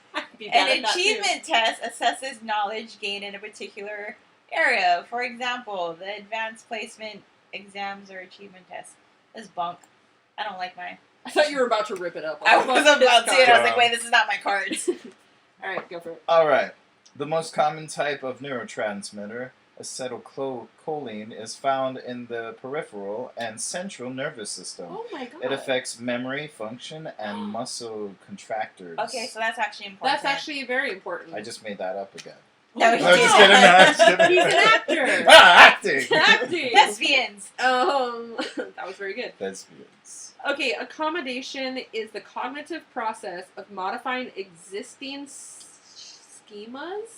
Speaker 1: An achievement test assesses knowledge gained in a particular area. For example, the advanced placement exams or achievement tests. This is bunk. I don't like mine.
Speaker 2: I thought you were about to rip it up.
Speaker 1: I was about to, and I was like, wait, this is not my cards.
Speaker 2: Alright, go for it.
Speaker 3: Alright. The most common type of neurotransmitter, acetylcholine, is found in the peripheral and central nervous system.
Speaker 2: Oh my god.
Speaker 3: It affects memory, function, and muscle contractors.
Speaker 1: Okay, so that's actually important.
Speaker 2: That's actually very important.
Speaker 3: I just made that up again.
Speaker 1: No,
Speaker 3: I'm just kidding. I'm just kidding.
Speaker 2: He's an actor.
Speaker 3: Acting.
Speaker 2: Acting.
Speaker 1: Lesbians.
Speaker 2: That was very good.
Speaker 3: Lesbians.
Speaker 2: Okay, accommodation is the cognitive process of modifying existing schemas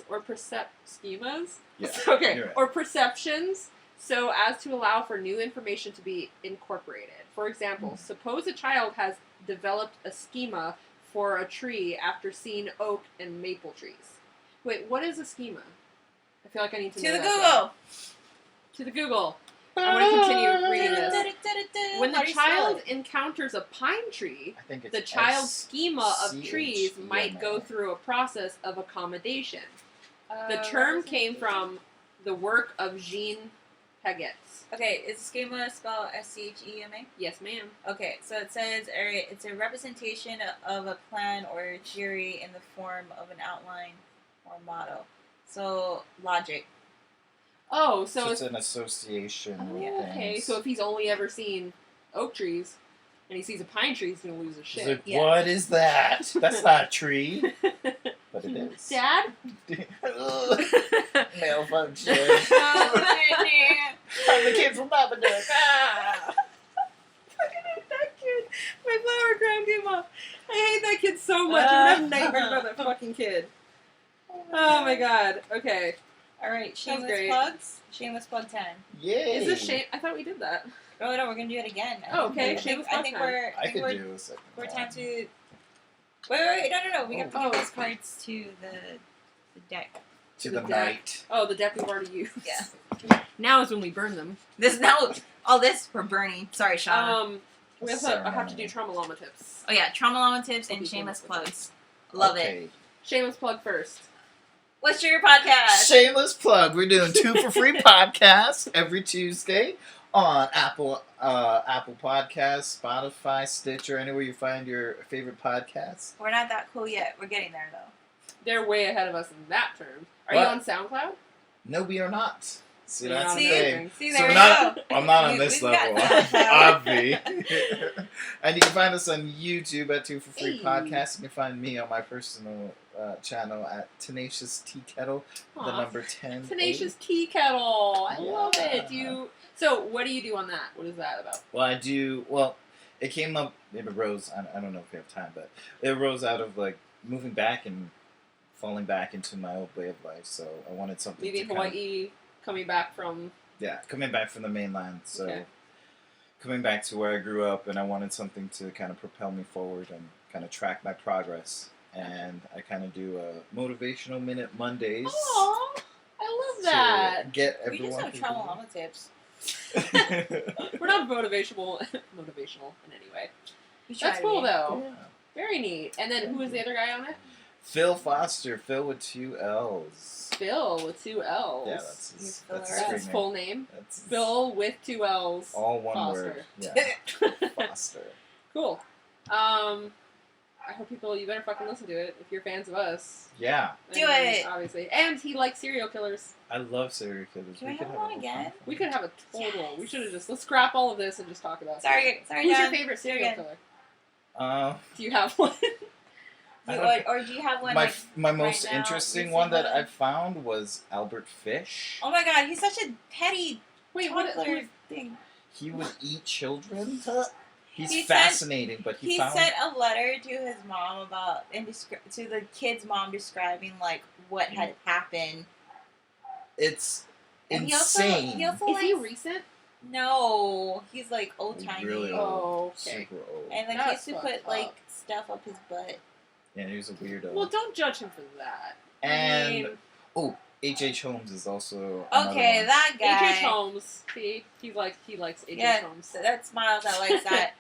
Speaker 2: or schemas.
Speaker 3: Yeah.
Speaker 2: Okay,
Speaker 3: Right.
Speaker 2: or perceptions, so as to allow for new information to be incorporated. For example, suppose a child has developed a schema for a tree after seeing oak and maple trees. Wait, what is a schema? I feel like I need to know
Speaker 1: To the
Speaker 2: that
Speaker 1: Google.
Speaker 2: now. To the Google. I'm going to continue reading this. When the child encounters a pine tree,
Speaker 3: I think it's
Speaker 2: the child's schema of
Speaker 3: SCHEMA.
Speaker 2: trees might go through a process of accommodation. The term came from the work of Jean Haggett.
Speaker 1: Okay, is schema spelled SCHEMA?
Speaker 2: Yes, ma'am.
Speaker 1: Okay, so it says it's a representation of a plan or theory in the form of an outline or motto. So logic.
Speaker 2: Oh,
Speaker 3: so it's an association.
Speaker 2: Oh, okay, so if he's only ever seen oak trees and he sees a pine tree, he's gonna lose his shit.
Speaker 3: Like, what is that? That's not a tree. But it is.
Speaker 2: Dad?
Speaker 3: Malfunction. I'm the kid from Babadook. Ah!
Speaker 2: That kid. My flower crown came off. I hate that kid so much. I have nightmares about that fucking kid. Oh my god. Okay.
Speaker 1: Alright, shameless plugs. Shameless plug 10.
Speaker 3: Yay.
Speaker 2: Is this shame? I thought we did that.
Speaker 1: Oh no, we're gonna do it again.
Speaker 2: Okay.
Speaker 1: I think
Speaker 3: I could do a second.
Speaker 1: We're time to. Wait, no. We have to give those cards to the deck.
Speaker 3: To the night.
Speaker 2: Oh, the deck we've already used.
Speaker 1: Yeah.
Speaker 2: Now is when we burn them.
Speaker 1: All this we're burning. Sorry, Shauna.
Speaker 2: We also have to do trauma llama tips.
Speaker 1: Oh yeah, trauma llama tips and shameless plugs. Love it.
Speaker 2: Shameless plug first.
Speaker 1: What's your podcast?
Speaker 3: Shameless plug. We're doing 2 for free podcasts every Tuesday on Apple Podcasts, Spotify, Stitcher, anywhere you find your favorite podcasts.
Speaker 1: We're not that cool yet. We're getting there though.
Speaker 2: They're way ahead of us in that term. Are you on SoundCloud?
Speaker 3: No, we are not. See, that's the
Speaker 1: See?
Speaker 3: thing.
Speaker 1: See,
Speaker 3: So
Speaker 1: there we go.
Speaker 3: I'm not on this
Speaker 1: We've
Speaker 3: level,
Speaker 1: got that.
Speaker 3: obvi. And you can find us on YouTube at 2 for free
Speaker 2: Hey.
Speaker 3: podcasts. You can find me on my personal channel at Tenacious Tea Kettle, the number 10.
Speaker 2: Tenacious Tea Kettle. I love
Speaker 3: Yeah.
Speaker 2: it. So, what do you do on that? What is that about?
Speaker 3: Well, it came up, it arose, I don't know if we have time, but it arose out of, like, moving back and falling back into my old way of life, so I wanted something
Speaker 2: Leaving
Speaker 3: to
Speaker 2: Hawaii, coming back from...
Speaker 3: Yeah, coming back from the mainland, so
Speaker 2: Okay.
Speaker 3: coming back to where I grew up, and I wanted something to kind of propel me forward and kind of track my progress, and I kind of do Motivational Minute Mondays.
Speaker 2: Aww, I love that.
Speaker 3: To get
Speaker 1: We
Speaker 3: everyone
Speaker 1: just have trauma llama tips.
Speaker 2: We're not motivational in any way. That's cool, though.
Speaker 3: Yeah.
Speaker 2: Very neat. And then, who is the other guy on it?
Speaker 3: Phil Foster, Phil with 2 L's.
Speaker 2: Phil with 2 L's.
Speaker 3: Yeah, that's his
Speaker 2: That's his full name.
Speaker 3: That's
Speaker 2: Phil with 2 L's.
Speaker 3: all one
Speaker 2: Foster.
Speaker 3: word. Yeah. Foster.
Speaker 2: Cool. I hope you better fucking listen to it if you're fans of us.
Speaker 3: Yeah.
Speaker 1: Do it!
Speaker 2: Obviously. And he likes serial killers.
Speaker 3: I love serial killers.
Speaker 1: Can we have one again?
Speaker 2: We could have a total. We should have let's scrap all of this and just talk about
Speaker 1: Sorry,
Speaker 2: Who's your
Speaker 1: John.
Speaker 2: favorite serial killer? Do you have one?
Speaker 1: Or do you have one?
Speaker 3: My most
Speaker 1: right now,
Speaker 3: interesting
Speaker 1: recent
Speaker 3: one that
Speaker 1: one?
Speaker 3: I found was Albert Fish.
Speaker 1: Oh my god, he's such a petty toddler thing.
Speaker 3: He would eat children. He's
Speaker 1: He
Speaker 3: fascinating, but
Speaker 1: He
Speaker 3: found...
Speaker 1: sent a letter to his mom to the kid's mom describing like what had happened.
Speaker 3: It's
Speaker 1: And
Speaker 3: insane.
Speaker 1: He also
Speaker 2: Is he recent?
Speaker 1: No, he's like old timey.
Speaker 3: Really old.
Speaker 2: Oh, okay.
Speaker 3: Super old.
Speaker 1: And like he used to put like stuff up his butt.
Speaker 3: Yeah, he was a weirdo.
Speaker 2: Well, don't judge him for that.
Speaker 3: And H.H. Holmes is also
Speaker 1: Okay, that guy.
Speaker 2: H.H. Holmes. See, he likes H.H.
Speaker 1: Yeah,
Speaker 2: Holmes.
Speaker 1: that's Miles that likes that.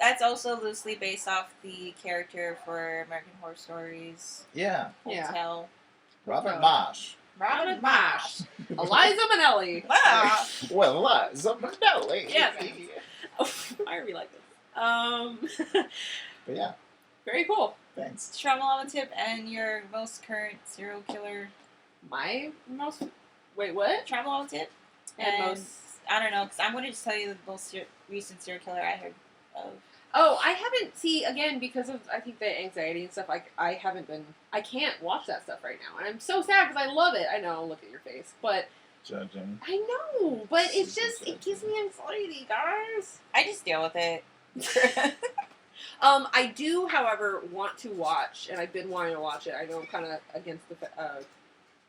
Speaker 1: That's also loosely based off the character for American Horror Stories.
Speaker 3: Yeah.
Speaker 1: Hotel.
Speaker 3: Robert Marsh.
Speaker 1: Robert Marsh.
Speaker 2: Eliza Minnelli.
Speaker 1: Wow.
Speaker 3: Well, Eliza Minnelli.
Speaker 2: Yeah. I really like this.
Speaker 3: But yeah,
Speaker 2: Very cool.
Speaker 3: thanks.
Speaker 1: Trauma llama tip and your most current serial killer.
Speaker 2: My most... Wait, what?
Speaker 1: Trauma llama tip.
Speaker 2: And most...
Speaker 1: I don't know, because I'm going to just tell you the most recent serial killer I heard of.
Speaker 2: Oh, I haven't, again, because of, I think, the anxiety and stuff, I can't watch that stuff right now. And I'm so sad because I love it. I know, look at your face. But...
Speaker 3: Judging.
Speaker 2: I know, but it's just, it gives me anxiety, guys.
Speaker 1: I just deal with it.
Speaker 2: I do, however, want to watch, and I've been wanting to watch it. I know I'm kind of against the,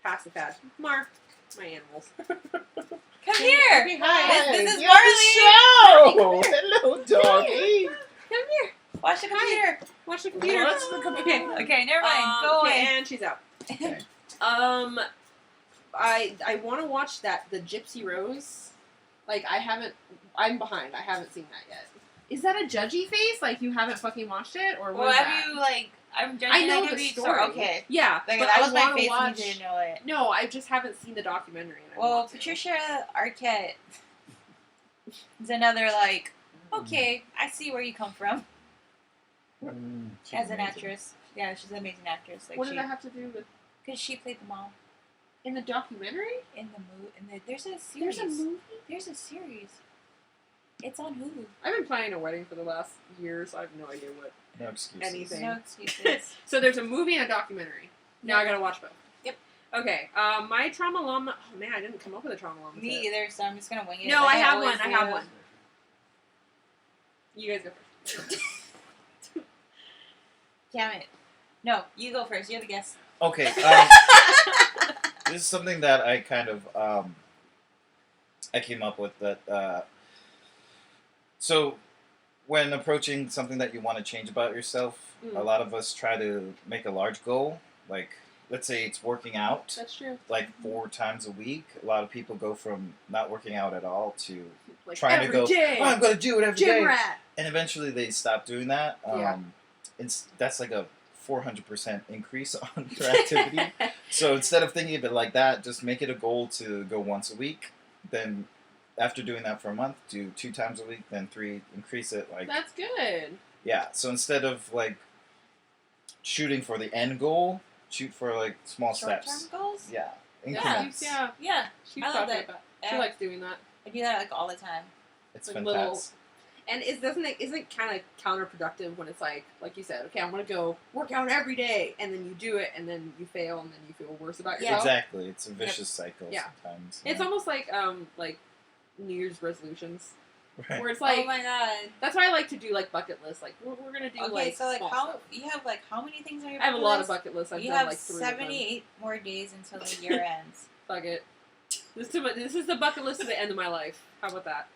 Speaker 2: past the fad. Mark, my animals.
Speaker 1: Come here!
Speaker 2: Okay, hi.
Speaker 1: This is
Speaker 3: Marley! Hello, doggy!
Speaker 2: Come here.
Speaker 1: Watch the computer!
Speaker 2: Watch the computer.
Speaker 3: Watch the computer.
Speaker 1: Okay, never mind. Go
Speaker 2: okay,
Speaker 1: away.
Speaker 2: and she's out.
Speaker 3: Okay.
Speaker 2: I want to watch the Gypsy Rose. Like, I'm behind. I haven't seen that yet. Is that a judgy face? Like, you haven't fucking watched it? Or what
Speaker 1: Well,
Speaker 2: is
Speaker 1: have
Speaker 2: that?
Speaker 1: you, like, I'm judging.
Speaker 2: I know
Speaker 1: like
Speaker 2: the
Speaker 1: a
Speaker 2: story.
Speaker 1: Okay.
Speaker 2: Yeah,
Speaker 1: Like,
Speaker 2: but
Speaker 1: that
Speaker 2: I
Speaker 1: was my
Speaker 2: want to
Speaker 1: face
Speaker 2: watch.
Speaker 1: and you didn't know it.
Speaker 2: No, I just haven't seen the documentary. And
Speaker 1: Well, Patricia Arquette is another like. Okay, I see where you come from. As an actress, yeah, she's an amazing actress. Like,
Speaker 2: what does that have to do with?
Speaker 1: Because she played the mom
Speaker 2: In the documentary?
Speaker 1: in the movie. There's a series.
Speaker 2: There's a movie?
Speaker 1: There's a series. It's on Hulu.
Speaker 2: I've been planning a wedding for the last year, so I have no idea what
Speaker 3: No excuses.
Speaker 2: anything.
Speaker 1: No excuses.
Speaker 2: So there's a movie and a documentary. Now I gotta watch both.
Speaker 1: Yep.
Speaker 2: Okay. My trauma llama. Oh man, I didn't come up with a trauma llama.
Speaker 1: Me either, so I'm just gonna wing it.
Speaker 2: No,
Speaker 1: like
Speaker 2: I have
Speaker 1: always
Speaker 2: one. I
Speaker 1: do.
Speaker 2: have one. You guys go first.
Speaker 1: Damn it. No, you go first. You're the guest.
Speaker 3: Okay. This is something that I kind of I came up with that. So when approaching something that you want to change about yourself, a lot of us try to make a large goal. Like, let's say it's working out.
Speaker 2: That's true.
Speaker 3: Like 4 times a week. A lot of people go from not working out at all to
Speaker 2: Like
Speaker 3: trying to go,
Speaker 2: day.
Speaker 3: oh, I'm going to do it every
Speaker 2: Gym
Speaker 3: day.
Speaker 2: rat.
Speaker 3: And eventually they stop doing that.
Speaker 2: Yeah.
Speaker 3: That's like a 400% increase on your activity. So instead of thinking of it like that, just make it a goal to go once a week. Then after doing that for a month, do 2 times a week, then 3, increase it. Like,
Speaker 2: That's good.
Speaker 3: yeah, so instead of like shooting for the end goal, shoot for like small steps.
Speaker 1: Short-term goals?
Speaker 3: Yeah,
Speaker 2: Yeah,
Speaker 3: increments.
Speaker 1: Yeah.
Speaker 2: She's
Speaker 1: I love
Speaker 2: talking
Speaker 1: that.
Speaker 2: about. She
Speaker 1: Yeah.
Speaker 2: likes doing that.
Speaker 1: I do that like all the time.
Speaker 3: It's
Speaker 2: Like
Speaker 3: fantastic.
Speaker 2: little- And isn't kind of counterproductive when it's like you said, okay, I'm gonna go work out every day, and then you do it, and then you fail, and then you feel worse about yourself.
Speaker 3: Exactly, it's a vicious cycle
Speaker 2: Yeah.
Speaker 3: sometimes.
Speaker 2: It's almost like New Year's resolutions,
Speaker 3: right.
Speaker 2: where it's like,
Speaker 1: oh my god.
Speaker 2: that's why I like to do like bucket lists. Like we're gonna do
Speaker 1: Okay,
Speaker 2: like
Speaker 1: so like
Speaker 2: small
Speaker 1: how
Speaker 2: stuff.
Speaker 1: you have like how many things on your
Speaker 2: I have a
Speaker 1: bucket
Speaker 2: lot of
Speaker 1: list?
Speaker 2: bucket lists. I've
Speaker 1: You
Speaker 2: done
Speaker 1: have
Speaker 2: like 3 of them.
Speaker 1: 78 more days until the year ends.
Speaker 2: Fuck it. This is the bucket list to the end of my life. How about that?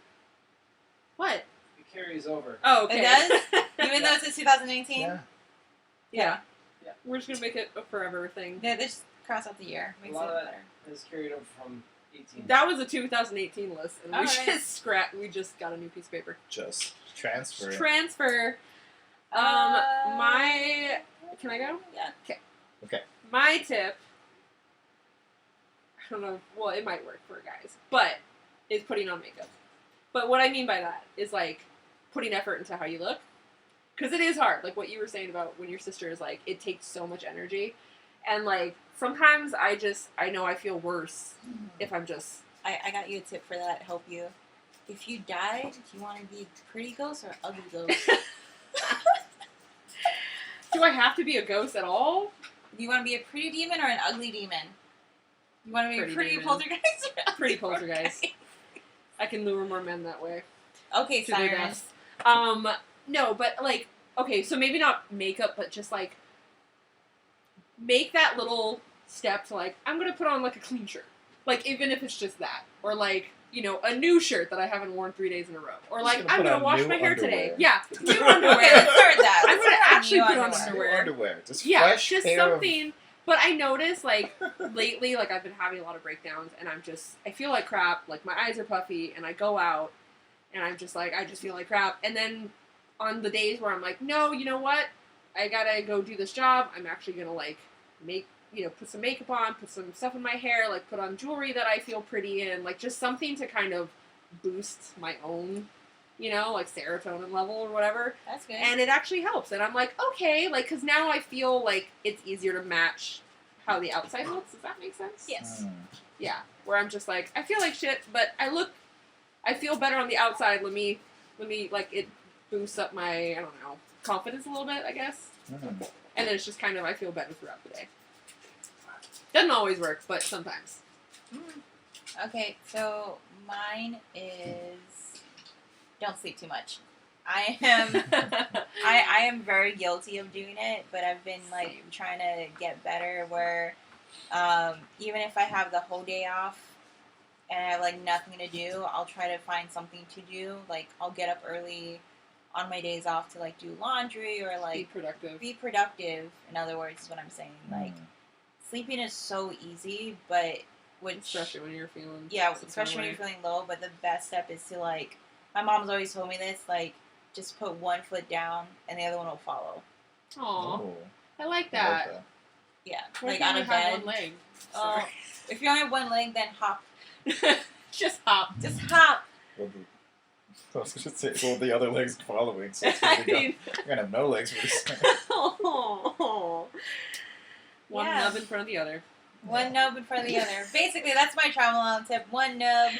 Speaker 2: What?
Speaker 4: It carries over.
Speaker 2: Oh, okay.
Speaker 1: It does? Even though it's in 2019?
Speaker 3: Yeah.
Speaker 2: Yeah.
Speaker 4: Yeah.
Speaker 2: We're just gonna make it a forever thing.
Speaker 1: Yeah, just cross out the year.
Speaker 4: A
Speaker 1: Makes
Speaker 4: lot
Speaker 1: it
Speaker 4: of that
Speaker 1: better.
Speaker 4: is carried over from 18.
Speaker 2: That was a 2018 list, and we
Speaker 1: Alright.
Speaker 2: We just got a new piece of paper.
Speaker 3: Just transfer it.
Speaker 2: Transfer.
Speaker 1: Uh,
Speaker 2: My. Can I go?
Speaker 1: Yeah.
Speaker 3: Okay.
Speaker 2: My tip. I don't know. Well, it might work for guys, but is putting on makeup. But what I mean by that is like putting effort into how you look, because it is hard. Like what you were saying about when your sister is like, it takes so much energy, and like sometimes I know I feel worse if I'm just.
Speaker 1: I got you a tip for that. Help you. If you died, do you want to be a pretty ghost or ugly ghost?
Speaker 2: Do I have to be a ghost at all?
Speaker 1: Do you want to be a pretty demon or an ugly demon? You want to be a pretty
Speaker 2: demon.
Speaker 1: poltergeist or ugly
Speaker 2: Pretty poltergeist. I can lure more men that way.
Speaker 1: Okay,
Speaker 2: To their
Speaker 1: sirens.
Speaker 2: death. No, but like, okay, so maybe not makeup, but just like make that little step to like, I'm gonna put on like a clean shirt. Like, even if it's just that. Or like, you know, a new shirt that I haven't worn 3 days in a row. Or like,
Speaker 3: Just
Speaker 2: I'm
Speaker 3: gonna
Speaker 2: gonna
Speaker 3: put
Speaker 2: wash
Speaker 3: on
Speaker 2: my
Speaker 3: new
Speaker 2: hair today.
Speaker 3: underwear.
Speaker 2: Yeah, new
Speaker 1: Okay,
Speaker 2: underwear.
Speaker 1: let's start that.
Speaker 2: I'm
Speaker 1: Let's
Speaker 2: gonna
Speaker 1: start
Speaker 2: actually
Speaker 1: new
Speaker 2: put on
Speaker 1: underwear.
Speaker 2: underwear.
Speaker 3: Underwear. Just
Speaker 2: Yeah,
Speaker 3: fresh
Speaker 2: just
Speaker 3: pair of-
Speaker 2: something. But I notice, like, lately, like, I've been having a lot of breakdowns, and I feel like crap, like, my eyes are puffy, and I go out, and I'm just like, I just feel like crap. And then on the days where I'm like, no, you know what? I gotta go do this job. I'm actually gonna, like, put some makeup on, put some stuff in my hair, like, put on jewelry that I feel pretty in, like, just something to kind of boost my own, like, serotonin level or whatever.
Speaker 1: That's good.
Speaker 2: And it actually helps. And I'm like, okay, like, because now I feel like it's easier to match how the outside looks. Does that make sense?
Speaker 1: Yes.
Speaker 2: Yeah. Where I'm just like, I feel like shit, but I feel better on the outside. Let me, like, it boosts up my, I don't know, confidence a little bit, I guess.
Speaker 3: Mm.
Speaker 2: And then it's just kind of, I feel better throughout the day. Doesn't always work, but sometimes.
Speaker 1: Okay, so mine is don't sleep too much. I am very guilty of doing it, but I've been like trying to get better where even if I have the whole day off and I have like nothing to do, I'll try to find something to do. Like I'll get up early on my days off to like do laundry or like
Speaker 2: Be productive.
Speaker 1: Be productive, in other words, is what I'm saying. Like sleeping is so easy, but
Speaker 2: Especially when you're feeling
Speaker 1: especially when you're feeling low. But the best step is to like, my mom's always told me this, like, just put one foot down and the other one will follow.
Speaker 2: Aww.
Speaker 3: Oh.
Speaker 2: I like
Speaker 3: I
Speaker 2: that.
Speaker 1: Yeah,
Speaker 2: What
Speaker 1: like
Speaker 2: if you
Speaker 1: on a
Speaker 2: only have
Speaker 1: bed.
Speaker 2: one leg?
Speaker 1: Oh, if you only have one leg, then hop.
Speaker 2: Just hop.
Speaker 1: Just hop.
Speaker 3: Well, I was going to say, well, the other leg's following, so it's
Speaker 2: I
Speaker 3: gonna be
Speaker 2: mean,
Speaker 3: you're going to have no legs for this.
Speaker 2: oh. One
Speaker 1: Yeah.
Speaker 2: nub in front of the other.
Speaker 1: One nub in front of the other. Basically, that's my travel on tip. One nub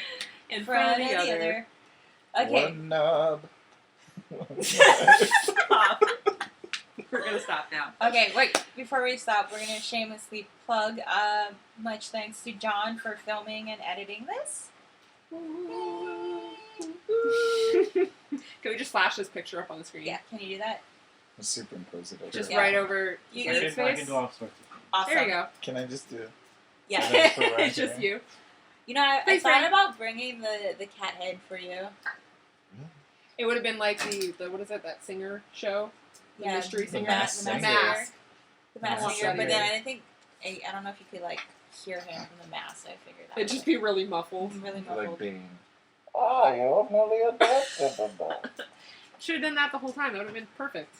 Speaker 2: In
Speaker 1: front of the other. Okay.
Speaker 3: One nub.
Speaker 2: Stop. We're gonna stop now.
Speaker 1: Okay, wait. Before we stop, we're going to shamelessly plug much thanks to John for filming and editing this.
Speaker 2: Can we just flash this picture up on the screen?
Speaker 1: Yeah, can you do that?
Speaker 3: I'll superimpose it over.
Speaker 2: Just
Speaker 1: Yeah.
Speaker 2: right over
Speaker 1: You
Speaker 2: Garrett's
Speaker 1: can-
Speaker 4: I can
Speaker 2: face.
Speaker 4: do all sorts of things.
Speaker 1: Awesome.
Speaker 2: There you go.
Speaker 3: Can I just do
Speaker 1: Yeah.
Speaker 3: That's for right
Speaker 2: It's just
Speaker 3: here.
Speaker 2: you.
Speaker 1: You know, I
Speaker 2: Thanks,
Speaker 1: thought
Speaker 2: Frank.
Speaker 1: about bringing the cat head for you.
Speaker 2: It would have been like the what is it, that singer show? The
Speaker 1: Yeah,
Speaker 2: mystery
Speaker 3: the
Speaker 2: singer?
Speaker 3: Masked
Speaker 2: The
Speaker 3: Singer.
Speaker 2: Mask.
Speaker 1: The mask
Speaker 2: Mask
Speaker 1: singer, but
Speaker 2: singer.
Speaker 1: then I think I don't know if you could like hear him from the mask. So I figured that
Speaker 2: It'd just be really muffled.
Speaker 1: really
Speaker 3: like
Speaker 1: muffled.
Speaker 3: being? Oh, you're only adopted.
Speaker 2: Should have done that the whole time. That would have been perfect.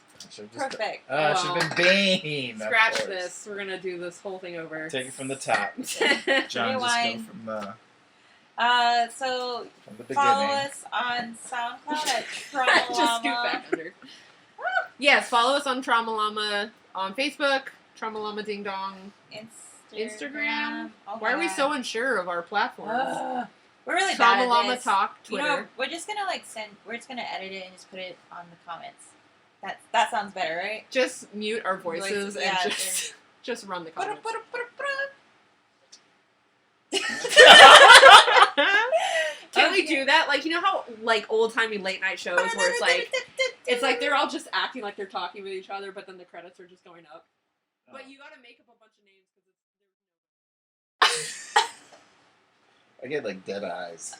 Speaker 1: Perfect.
Speaker 3: It should have been Bane. of
Speaker 2: Scratch
Speaker 3: course.
Speaker 2: this. We're gonna do this whole thing over.
Speaker 3: Take it from the top. John, just go
Speaker 1: Rewind.
Speaker 3: from the
Speaker 1: So
Speaker 3: beginning.
Speaker 1: follow us on SoundCloud at Trauma
Speaker 2: Just scoot back under. Yes, follow us on Trauma Llama on Facebook, Trauma Llama Ding Dong. Instagram?
Speaker 1: Oh
Speaker 2: Why are we
Speaker 1: my
Speaker 2: so unsure of our platforms?
Speaker 1: God. We're really
Speaker 2: Trauma
Speaker 1: bad at
Speaker 2: Llama
Speaker 1: this.
Speaker 2: Talk,
Speaker 1: You
Speaker 2: Twitter.
Speaker 1: know, we're just gonna we're just gonna edit it and just put it on the comments. That sounds better, right?
Speaker 2: Just mute our voices and
Speaker 1: yeah,
Speaker 2: just run the comments. Can we do that? Like, you know how like old timey late night shows where it's like they're all just acting like they're talking with each other, but then the credits are just going up. But you gotta make up a bunch of names because
Speaker 3: I get like dead eyes.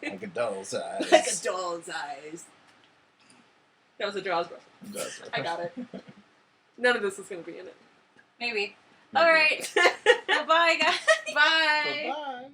Speaker 3: Like a doll's eyes.
Speaker 2: like a doll's eyes. That was a Jaws reference.
Speaker 3: That's
Speaker 2: I got it. None of this is gonna be in it.
Speaker 1: Maybe.
Speaker 3: Maybe.
Speaker 1: All right. Well, bye, guys.
Speaker 2: Bye.
Speaker 3: Bye-bye.